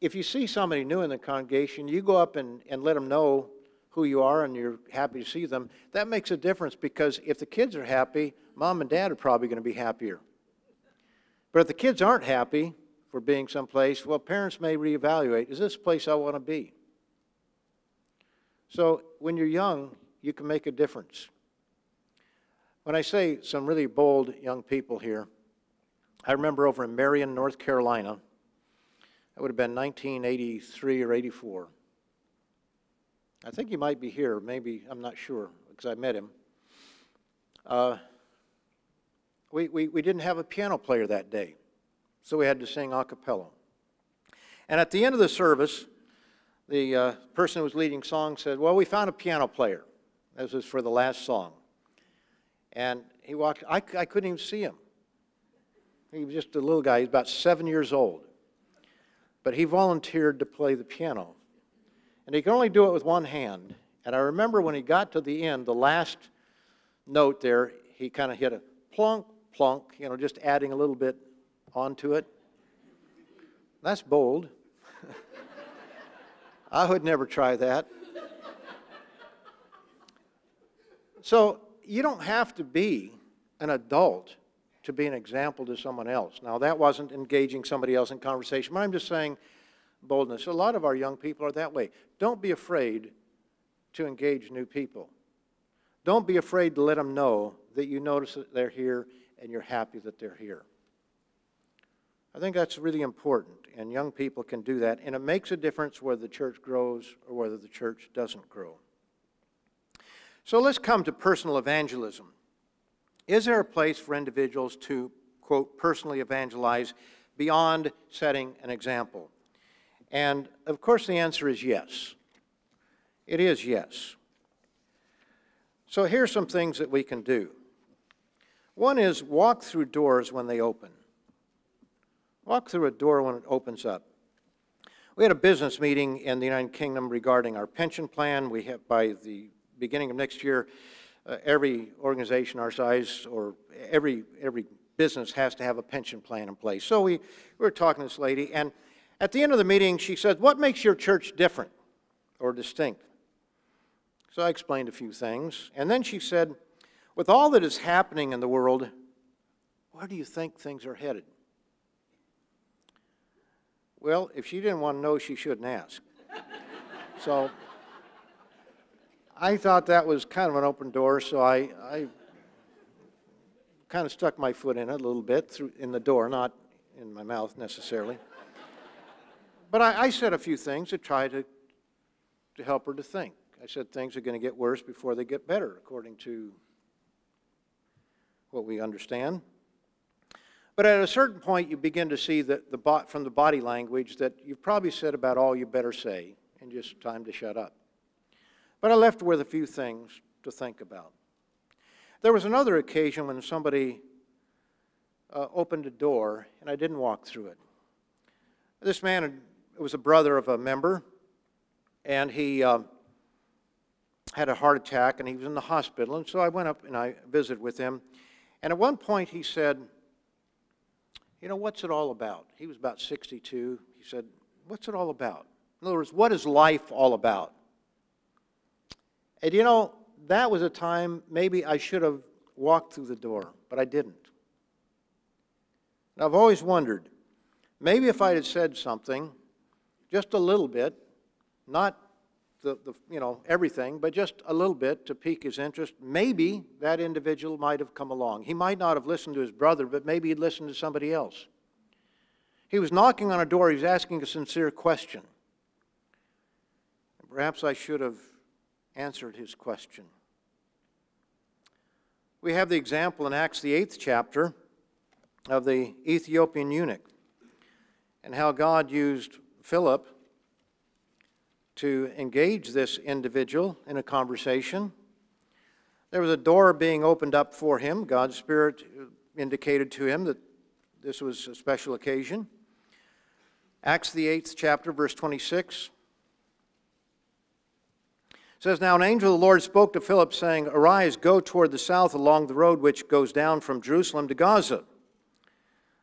If you see somebody new in the congregation, you go up and let them know who you are and you're happy to see them. That makes a difference because if the kids are happy, mom and dad are probably going to be happier. But if the kids aren't happy for being someplace, well, parents may reevaluate, is this a place I want to be? So when you're young, you can make a difference. When I say some really bold young people here, I remember over in Marion, North Carolina, that would have been 1983 or 84. I think he might be here, maybe, I'm not sure, because I met him. We didn't have a piano player that day, so we had to sing a cappella. And at the end of the service, the person who was leading song said, well, we found a piano player. This was for the last song. And he walked, I couldn't even see him. He was just a little guy, he was about 7 years old. But he volunteered to play the piano. And he could only do it with one hand. And I remember when he got to the end, the last note there, he kind of hit a plunk, plunk, just adding a little bit onto it. That's bold. I would never try that. So you don't have to be an adult to be an example to someone else. Now, that wasn't engaging somebody else in conversation, but I'm just saying boldness. A lot of our young people are that way. Don't be afraid to engage new people. Don't be afraid to let them know that you notice that they're here and you're happy that they're here. I think that's really important, and young people can do that, and it makes a difference whether the church grows or whether the church doesn't grow. So let's come to personal evangelism. Is there a place for individuals to, quote, personally evangelize beyond setting an example? And, of course, the answer is yes. It is yes. So here's some things that we can do. One is walk through doors when they open. Walk through a door when it opens up. We had a business meeting in the United Kingdom regarding our pension plan. We have, by the beginning of next year, every organization our size or every business has to have a pension plan in place. So we were talking to this lady, and at the end of the meeting, she said, "What makes your church different or distinct?" So I explained a few things, and then she said, "With all that is happening in the world, where do you think things are headed?" Well, if she didn't want to know, she shouldn't ask. So I thought that was kind of an open door, so I kind of stuck my foot in it a little bit, in the door, not in my mouth necessarily. But I said a few things to try to help her to think. I said things are going to get worse before they get better, according to what we understand. But at a certain point, you begin to see that from the body language that you've probably said about all you better say, and just time to shut up. But I left her with a few things to think about. There was another occasion when somebody opened a door, and I didn't walk through it. This man was a brother of a member, and he had a heart attack, and he was in the hospital. And so I went up and I visited with him. And at one point he said, "You know, what's it all about?" He was about 62. He said, "What's it all about?" In other words, what is life all about? And you know, that was a time maybe I should have walked through the door, but I didn't. And I've always wondered, maybe if I had said something, just a little bit, not everything, but just a little bit to pique his interest, maybe that individual might have come along. He might not have listened to his brother, but maybe he'd listened to somebody else. He was knocking on a door. He was asking a sincere question. And perhaps I should have answered his question. We have the example in Acts, the 8th chapter, of the Ethiopian eunuch and how God used Philip to engage this individual in a conversation. There was a door being opened up for him. God's Spirit indicated to him that this was a special occasion. Acts, the 8th chapter, verse 26. Says, "Now an angel of the Lord spoke to Philip, saying, 'Arise, go toward the south along the road which goes down from Jerusalem to Gaza.'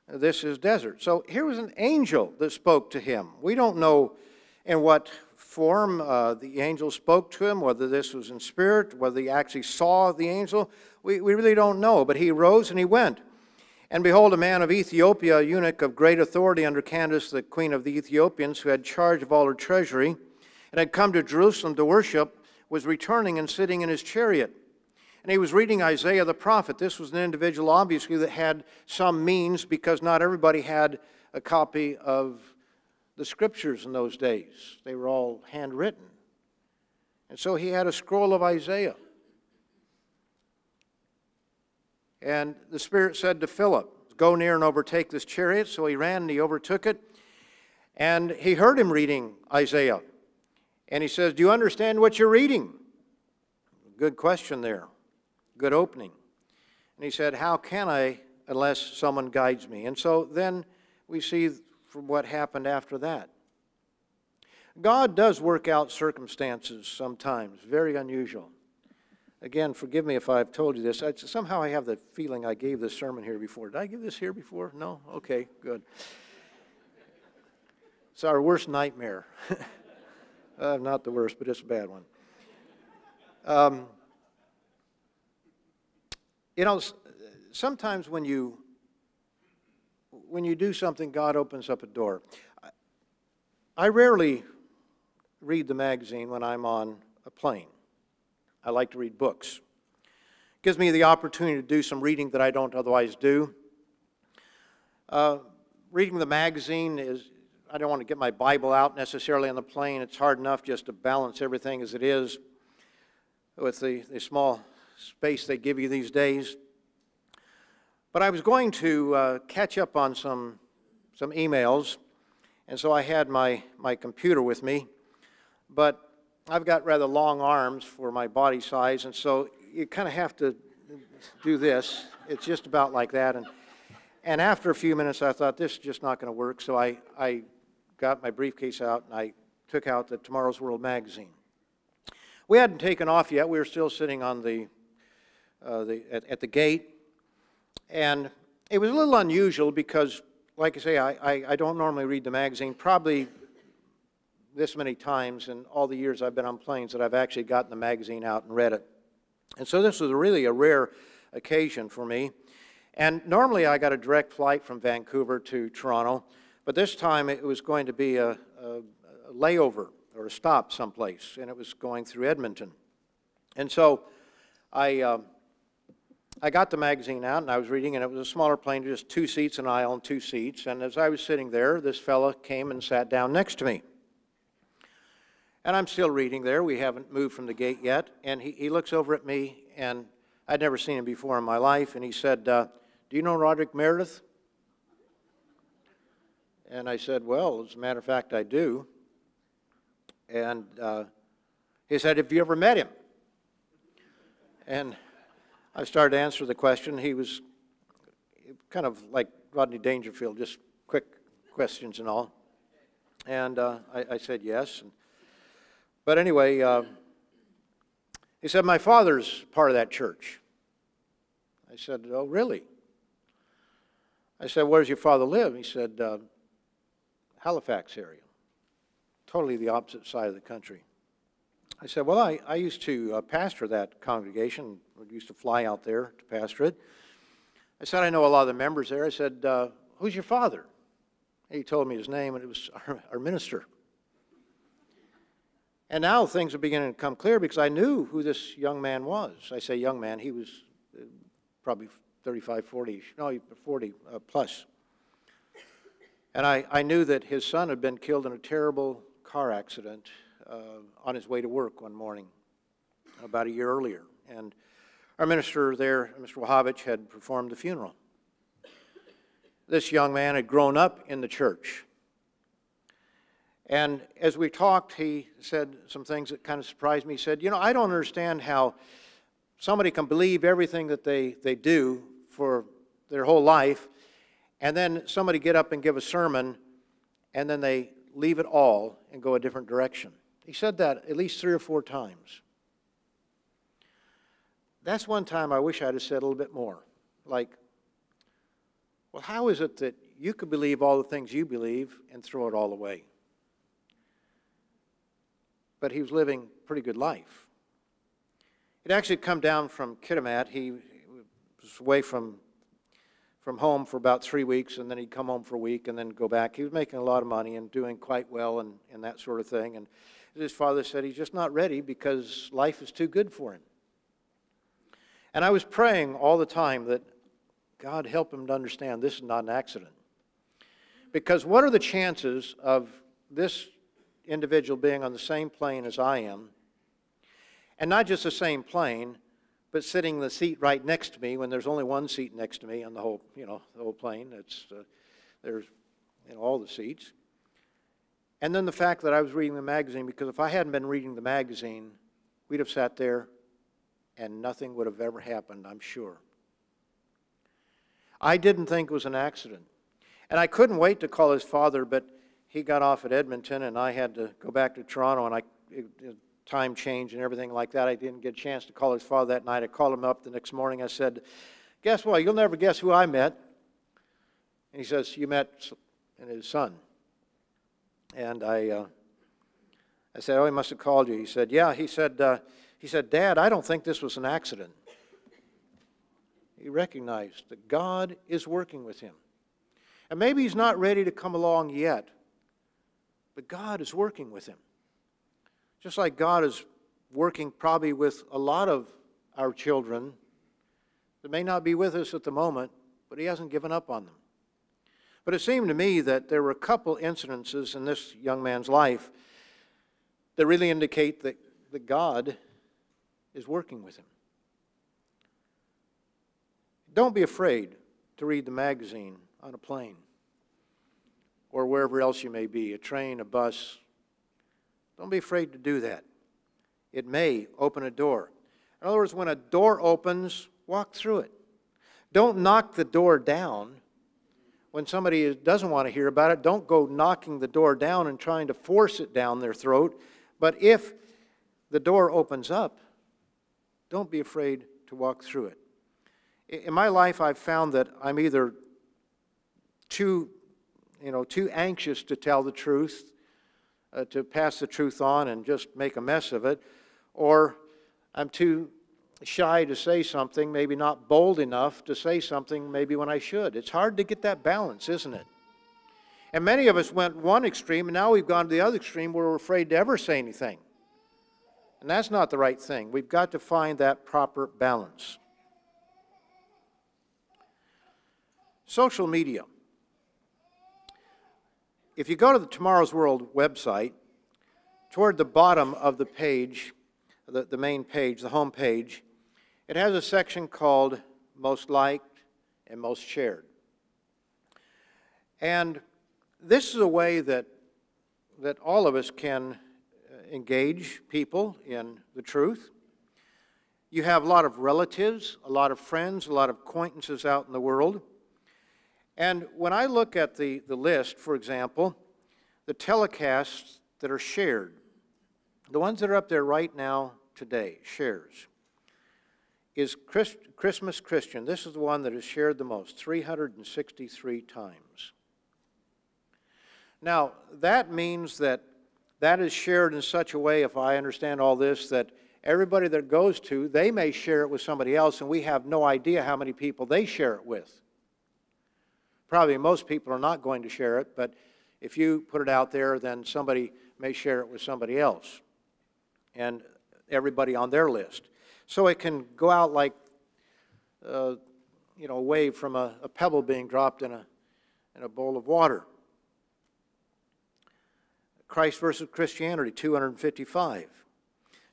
This is desert." So here was an angel that spoke to him. We don't know in what form the angel spoke to him, whether this was in spirit, whether he actually saw the angel. We really don't know. But he arose and he went. And behold, a man of Ethiopia, a eunuch of great authority under Candace, the queen of the Ethiopians, who had charge of all her treasury, and had come to Jerusalem to worship, was returning and sitting in his chariot. And he was reading Isaiah the prophet. This was an individual, obviously, that had some means, because not everybody had a copy of the scriptures in those days. They were all handwritten. And so he had a scroll of Isaiah. And the Spirit said to Philip, "Go near and overtake this chariot." So he ran and he overtook it. And he heard him reading Isaiah. And he says, "Do you understand what you're reading?" Good question there. Good opening. And he said, "How can I unless someone guides me?" And so then we see from what happened after that. God does work out circumstances sometimes, very unusual. Again, forgive me if I've told you this. Somehow I have the feeling I gave this sermon here before. Did I give this here before? No? Okay, good. It's our worst nightmare. Not the worst, but it's a bad one. Sometimes when you do something, God opens up a door. I rarely read the magazine when I'm on a plane. I like to read books. Gives me the opportunity to do some reading that I don't otherwise do. Reading the magazine is, I don't want to get my Bible out necessarily on the plane. It's hard enough just to balance everything as it is with the small space they give you these days. But I was going to catch up on some emails, and so I had my computer with me. But I've got rather long arms for my body size, and so you kind of have to do this. It's just about like that. And after a few minutes, I thought, this is just not going to work. So I got my briefcase out, and I took out the Tomorrow's World magazine. We hadn't taken off yet. We were still sitting on at the gate. And it was a little unusual because, like I say, I don't normally read the magazine, probably this many times in all the years I've been on planes that I've actually gotten the magazine out and read it. And so this was really a rare occasion for me. And normally I got a direct flight from Vancouver to Toronto, but this time it was going to be a layover or a stop someplace, and it was going through Edmonton. And so I got the magazine out, and I was reading, and it was a smaller plane, just 2 seats, an aisle and 2 seats. And as I was sitting there, this fella came and sat down next to me. And I'm still reading there. We haven't moved from the gate yet. And he looks over at me, and I'd never seen him before in my life, and he said, do you know Roderick Meredith? And I said, well, as a matter of fact, I do. And he said, have you ever met him? And I started to answer the question. He was kind of like Rodney Dangerfield, just quick questions and all. And I said yes. But anyway, he said, my father's part of that church. I said, oh, really? I said, where does your father live? He said, Halifax area. Totally the opposite side of the country. I said, well, I used to pastor that congregation. I used to fly out there to pastor it. I said, I know a lot of the members there. I said, who's your father? And he told me his name, and it was our minister. And now things are beginning to come clear because I knew who this young man was. I say young man, he was probably 35, 40, no, 40 plus. And I knew that his son had been killed in a terrible car accident on his way to work one morning about a year earlier. And our minister there, Mr. Wahovich, had performed the funeral. This young man had grown up in the church. And as we talked, he said some things that kind of surprised me. He said, you know, I don't understand how somebody can believe everything that they do for their whole life, and then somebody get up and give a sermon, and then they leave it all and go a different direction. He said that at least 3 or 4 times. That's one time I wish I'd have said a little bit more. Like, well, how is it that you could believe all the things you believe and throw it all away? But he was living a pretty good life. He'd actually come down from Kitimat. He was away from home for about 3 weeks, and then he'd come home for a week and then go back. He was making a lot of money and doing quite well and that sort of thing. And his father said he's just not ready because life is too good for him. And I was praying all the time that God help him to understand this is not an accident. Because what are the chances of this individual being on the same plane as I am, and not just the same plane, but sitting in the seat right next to me when there's only one seat next to me on the whole, the whole plane. There's all the seats. And then the fact that I was reading the magazine, because if I hadn't been reading the magazine, we'd have sat there and nothing would have ever happened, I'm sure. I didn't think it was an accident. And I couldn't wait to call his father, but he got off at Edmonton and I had to go back to Toronto, and time change and everything like that. I didn't get a chance to call his father that night. I called him up the next morning. I said, guess what? You'll never guess who I met. And he says, you met his son. And I said, oh, he must have called you. He said, yeah. He said, Dad, I don't think this was an accident. He recognized that God is working with him. And maybe he's not ready to come along yet, but God is working with him. Just like God is working probably with a lot of our children that may not be with us at the moment, but he hasn't given up on them. But it seemed to me that there were a couple incidences in this young man's life that really indicate that God is working with him. Don't be afraid to read the magazine on a plane or wherever else you may be, a train, a bus. Don't be afraid to do that. It may open a door. In other words, when a door opens, walk through it. Don't knock the door down. When somebody doesn't want to hear about it, don't go knocking the door down and trying to force it down their throat. But if the door opens up, don't be afraid to walk through it. In my life, I've found that I'm either too anxious to tell the truth, to pass the truth on and just make a mess of it, or I'm too shy to say something, maybe not bold enough to say something maybe when I should. It's hard to get that balance, isn't it? And many of us went one extreme, and now we've gone to the other extreme where we're afraid to ever say anything. And that's not the right thing. We've got to find that proper balance. Social media. If you go to the Tomorrow's World website, toward the bottom of the page, the main page, the home page, it has a section called Most Liked and Most Shared. And this is a way that all of us can engage people in the truth. You have a lot of relatives, a lot of friends, a lot of acquaintances out in the world. And when I look at the list, for example, the telecasts that are shared, the ones that are up there right now today, shares, is Christmas Christian. This is the one that is shared the most, 363 times. Now, that means that is shared in such a way, if I understand all this, that everybody that goes to, they may share it with somebody else, and we have no idea how many people they share it with. Probably most people are not going to share it, but if you put it out there, then somebody may share it with somebody else and everybody on their list. So it can go out like, a wave from a pebble being dropped in a bowl of water. Christ versus Christianity, 255.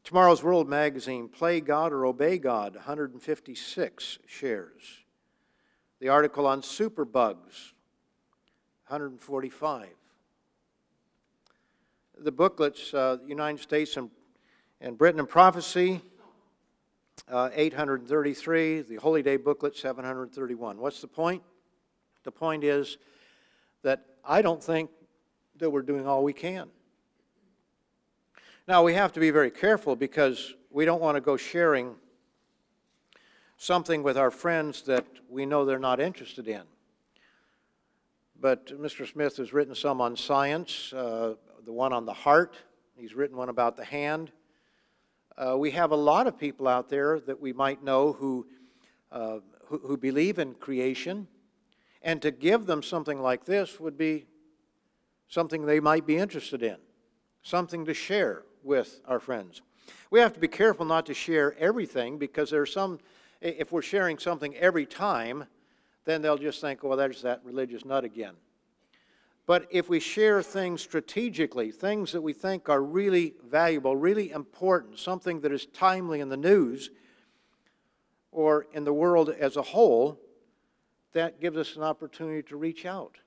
Tomorrow's World magazine, Play God or Obey God, 156 shares. The article on superbugs, 145. The booklets, United States and Britain and Prophecy, 833. The Holy Day booklet, 731. What's the point? The point is that I don't think that we're doing all we can. Now, we have to be very careful because we don't want to go sharing something with our friends that we know they're not interested in. But Mr. Smith has written some on science, the one on the heart. He's written one about the hand. We have a lot of people out there that we might know who believe in creation, and to give them something like this would be something they might be interested in, something to share with our friends. We have to be careful not to share everything, because there's some, if we're sharing something every time, then they'll just think, oh, well, there's that religious nut again. But if we share things strategically, things that we think are really valuable, really important, something that is timely in the news or in the world as a whole, that gives us an opportunity to reach out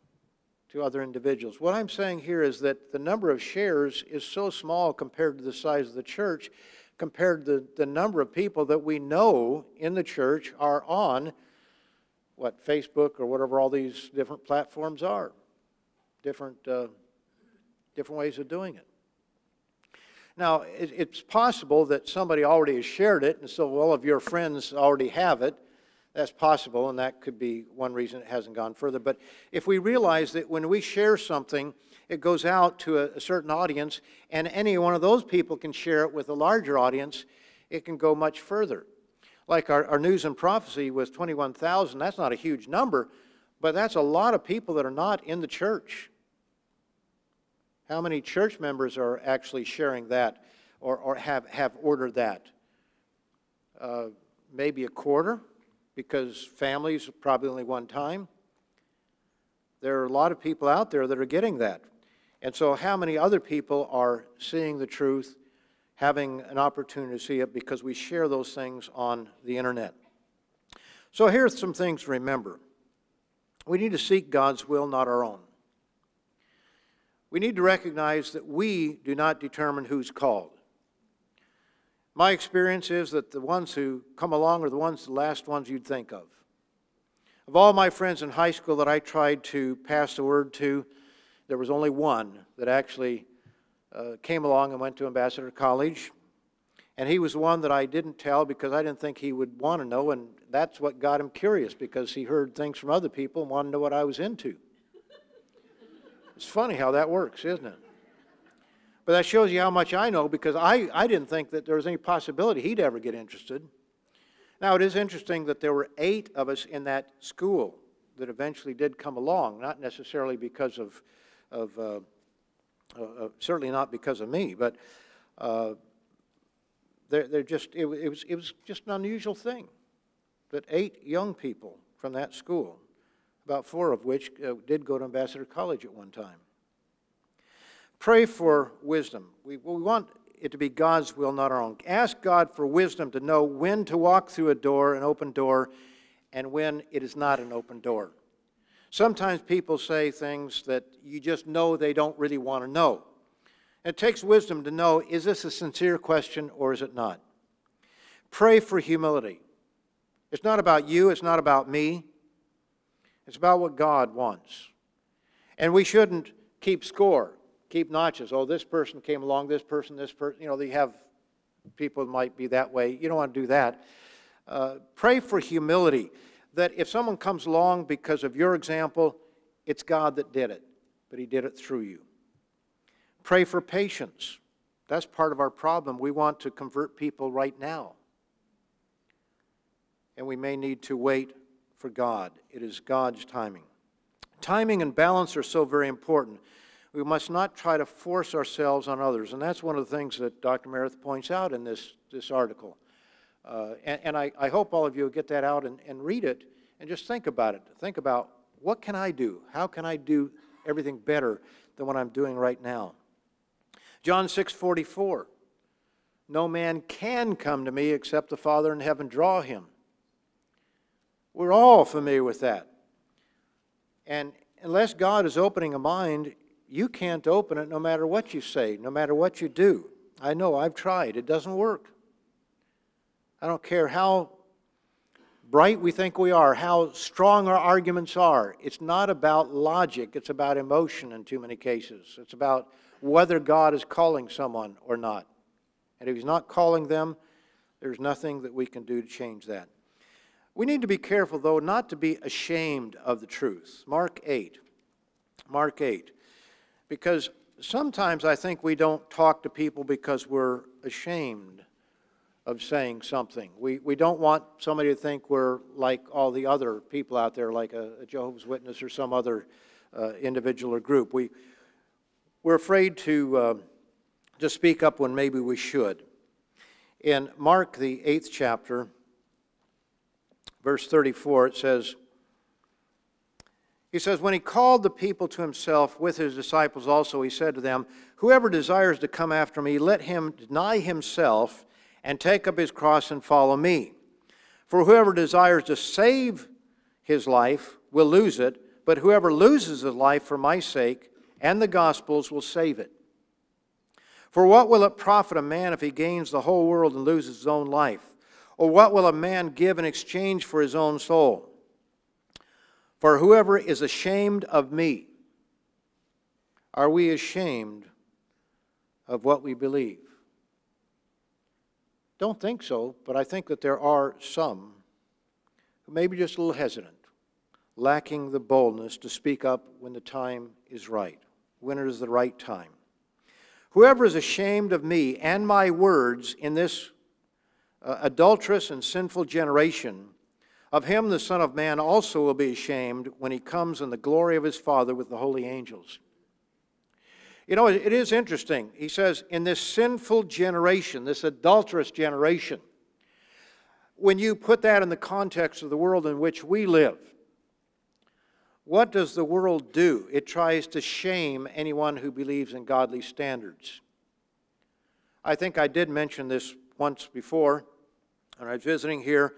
to other individuals. What I'm saying here is that the number of shares is so small compared to the size of the church, compared to the number of people that we know in the church are on, Facebook or whatever all these different platforms are. Different ways of doing it. Now, it's possible that somebody already has shared it, and so all of your friends already have it. That's possible, and that could be one reason it hasn't gone further. But if we realize that when we share something, it goes out to a certain audience, and any one of those people can share it with a larger audience, it can go much further. Like our News and Prophecy with 21,000, that's not a huge number, but that's a lot of people that are not in the church. How many church members are actually sharing that or have ordered that? Maybe a quarter, because families probably only one time. There are a lot of people out there that are getting that. And so how many other people are seeing the truth, having an opportunity to see it because we share those things on the internet? So here's some things to remember. We need to seek God's will, not our own. We need to recognize that we do not determine who's called. My experience is that the ones who come along are the last ones you'd think of. Of all my friends in high school that I tried to pass the word to, there was only one that actually came along and went to Ambassador College. And he was the one that I didn't tell because I didn't think he would want to know, and that's what got him curious, because he heard things from other people and wanted to know what I was into. It's funny how that works, isn't it? But that shows you how much I know, because I didn't think that there was any possibility he'd ever get interested. Now, it is interesting that there were 8 of us in that school that eventually did come along, not necessarily because of certainly not because of me, but it was just an unusual thing that 8 young people from that school, about 4 of which did go to Ambassador College at one time. Pray for wisdom. We want it to be God's will, not our own. Ask God for wisdom to know when to walk through an open door, and when it is not an open door. Sometimes people say things that you just know they don't really want to know. It takes wisdom to know, is this a sincere question or is it not? Pray for humility. It's not about you, it's not about me. It's about what God wants. And we shouldn't keep score, keep notches. Oh, this person came along, this person. You know, they have people that might be that way. You don't want to do that. Pray for humility, that if someone comes along because of your example, it's God that did it, but He did it through you. Pray for patience. That's part of our problem. We want to convert people right now. And we may need to wait for God. It is God's timing. Timing and balance are so very important. We must not try to force ourselves on others. And that's one of the things that Dr. Meredith points out in this article. And I hope all of you will get that out and read it and just think about it. Think about, what can I do? How can I do everything better than what I'm doing right now? John 6:44, no man can come to me except the Father in heaven draw him. We're all familiar with that. And unless God is opening a mind, you can't open it no matter what you say, no matter what you do. I know, I've tried. It doesn't work. I don't care how bright we think we are, how strong our arguments are. It's not about logic. It's about emotion in too many cases. It's about whether God is calling someone or not. And if He's not calling them, there's nothing that we can do to change that. We need to be careful, though, not to be ashamed of the truth. Mark 8. Because sometimes I think we don't talk to people because we're ashamed of saying something. We don't want somebody to think we're like all the other people out there, like a Jehovah's Witness or some other individual or group. We're afraid to speak up when maybe we should. In Mark, the 8th chapter, verse 34, it says, he says, when He called the people to Himself with His disciples also, He said to them, whoever desires to come after me, let him deny himself and take up his cross and follow me. For whoever desires to save his life will lose it, but whoever loses his life for my sake and the gospel's will save it. For what will it profit a man if he gains the whole world and loses his own life? Or what will a man give in exchange for his own soul? For whoever is ashamed of me, are we ashamed of what we believe? Don't think so, but I think that there are some who may be just a little hesitant, lacking the boldness to speak up when the time is right, when it is the right time. Whoever is ashamed of me and my words in this adulterous and sinful generation, of him the Son of Man also will be ashamed when He comes in the glory of His Father with the holy angels. You know, it is interesting. He says, in this sinful generation, this adulterous generation, when you put that in the context of the world in which we live, what does the world do? It tries to shame anyone who believes in godly standards. I think I did mention this once before when I was visiting here.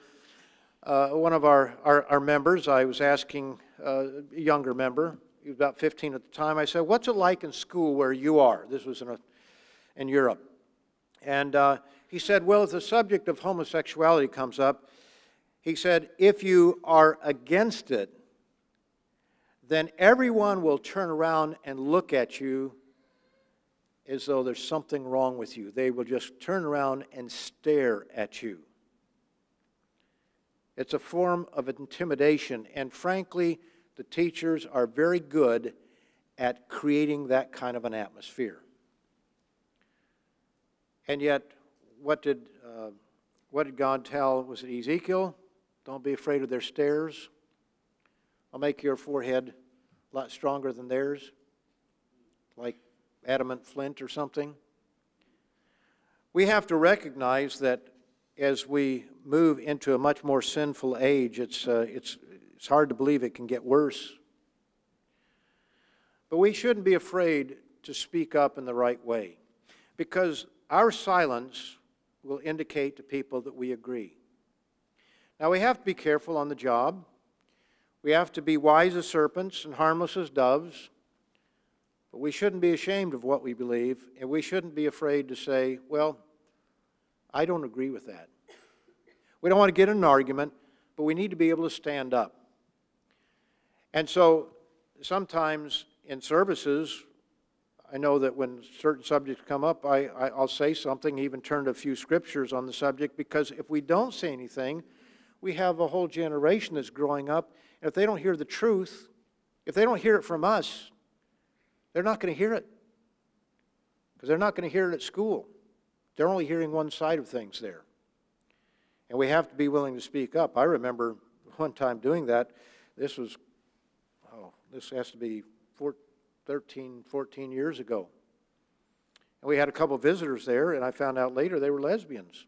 One of our members, I was asking a younger member, he was about 15 at the time, I said, what's it like in school where you are? This was in Europe. And he said, well, if the subject of homosexuality comes up, he said, if you are against it, then everyone will turn around and look at you as though there's something wrong with you. They will just turn around and stare at you. It's a form of intimidation, and frankly, the teachers are very good at creating that kind of an atmosphere. And yet, what did God tell, was it Ezekiel? Don't be afraid of their stares. I'll make your forehead a lot stronger than theirs, like adamant flint or something. We have to recognize that as we move into a much more sinful age, it's hard to believe it can get worse. But we shouldn't be afraid to speak up in the right way, because our silence will indicate to people that we agree. Now, we have to be careful on the job. We have to be wise as serpents and harmless as doves. But we shouldn't be ashamed of what we believe, and we shouldn't be afraid to say, well, I don't agree with that. We don't want to get in an argument, but we need to be able to stand up. And so sometimes in services, I know that when certain subjects come up, I'll say something, even turn to a few scriptures on the subject, because if we don't say anything, we have a whole generation that's growing up, and if they don't hear the truth, if they don't hear it from us, they're not going to hear it, because they're not going to hear it at school. They're only hearing one side of things there. And we have to be willing to speak up. I remember one time doing that. This has to be 13, 14 years ago. And we had a couple of visitors there, and I found out later they were lesbians.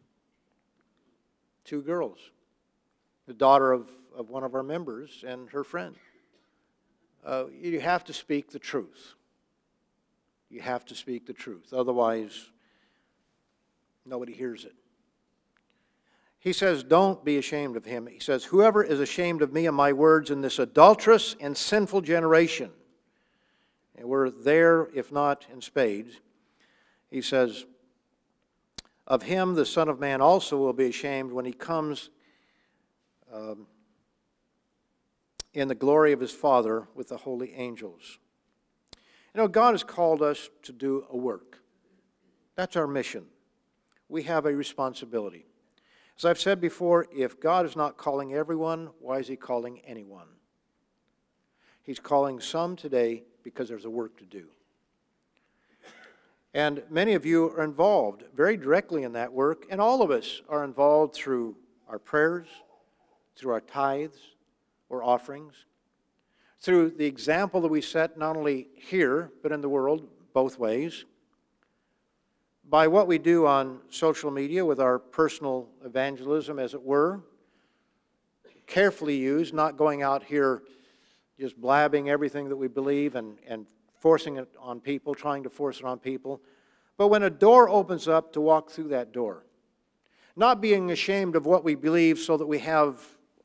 2 girls. The daughter of one of our members and her friend. You have to speak the truth. You have to speak the truth. Otherwise, nobody hears it. He says, don't be ashamed of him. He says, whoever is ashamed of me and my words in this adulterous and sinful generation, and we're there, if not in spades, he says, of him the Son of Man also will be ashamed when he comes in the glory of his Father with the holy angels. You know, God has called us to do a work. That's our mission. We have a responsibility. As I've said before, if God is not calling everyone, why is he calling anyone? He's calling some today because there's a work to do. And many of you are involved very directly in that work, and all of us are involved through our prayers, through our tithes or offerings, through the example that we set not only here, but in the world, both ways, by what we do on social media with our personal evangelism, as it were, carefully used, not going out here just blabbing everything that we believe and forcing it on people, trying to force it on people. But when a door opens up, to walk through that door. Not being ashamed of what we believe so that we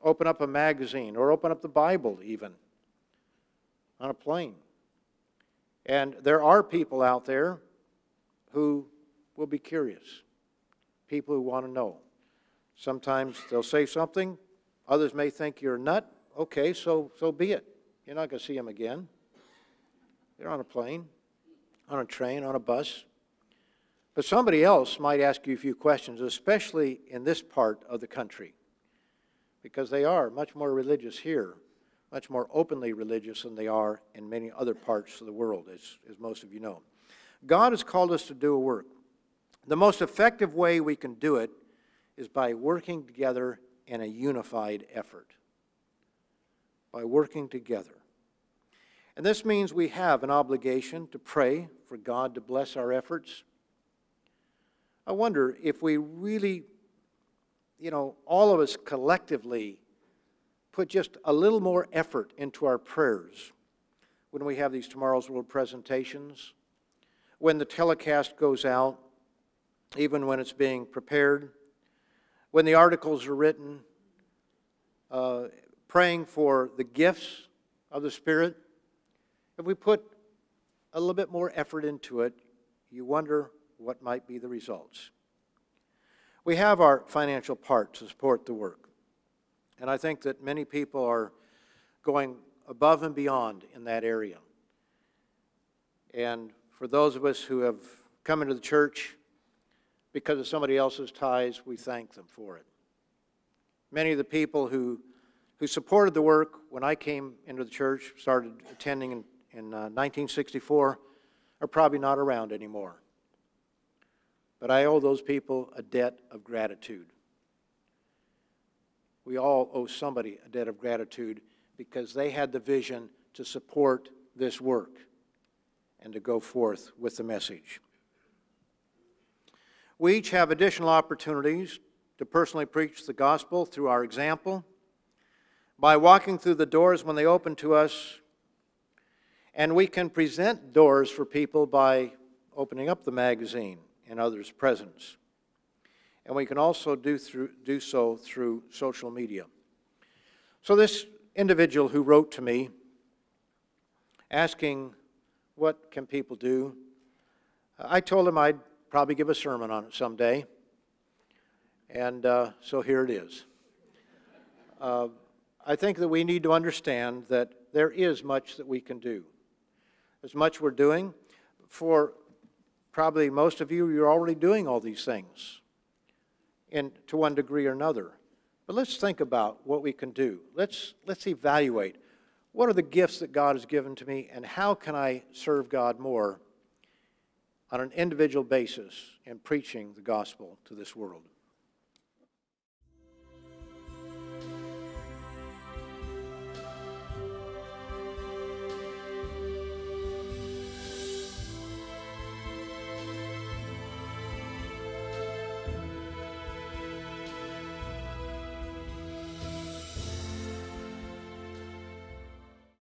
open up a magazine or open up the Bible even on a plane. And there are people out there who will be curious, people who want to know. Sometimes they'll say something, others may think you're a nut. Okay, so be it. You're not going to see them again. They're on a plane, on a train, on a bus. But somebody else might ask you a few questions, especially in this part of the country, because they are much more religious here, much more openly religious than they are in many other parts of the world, as most of you know. God has called us to do a work. The most effective way we can do it is by working together in a unified effort. By working together. And this means we have an obligation to pray for God to bless our efforts. I wonder if we really, all of us collectively put just a little more effort into our prayers when we have these Tomorrow's World presentations, when the telecast goes out, even when it's being prepared, when the articles are written, praying for the gifts of the Spirit. If we put a little bit more effort into it, you wonder what might be the results. We have our financial part to support the work, and I think that many people are going above and beyond in that area. And for those of us who have come into the church because of somebody else's tithes, we thank them for it. Many of the people who supported the work when I came into the church, started attending in 1964, are probably not around anymore. But I owe those people a debt of gratitude. We all owe somebody a debt of gratitude because they had the vision to support this work and to go forth with the message. We each have additional opportunities to personally preach the gospel through our example, by walking through the doors when they open to us, and we can present doors for people by opening up the magazine in others' presence. And we can also do so through social media. So this individual who wrote to me asking, what can people do? I told him I'd probably give a sermon on it someday. And so here it is. I think that we need to understand that there is much that we can do. There's much we're doing. For probably most of you, you're already doing all these things to one degree or another. But let's think about what we can do. Let's evaluate what are the gifts that God has given to me, and how can I serve God more on an individual basis in preaching the gospel to this world.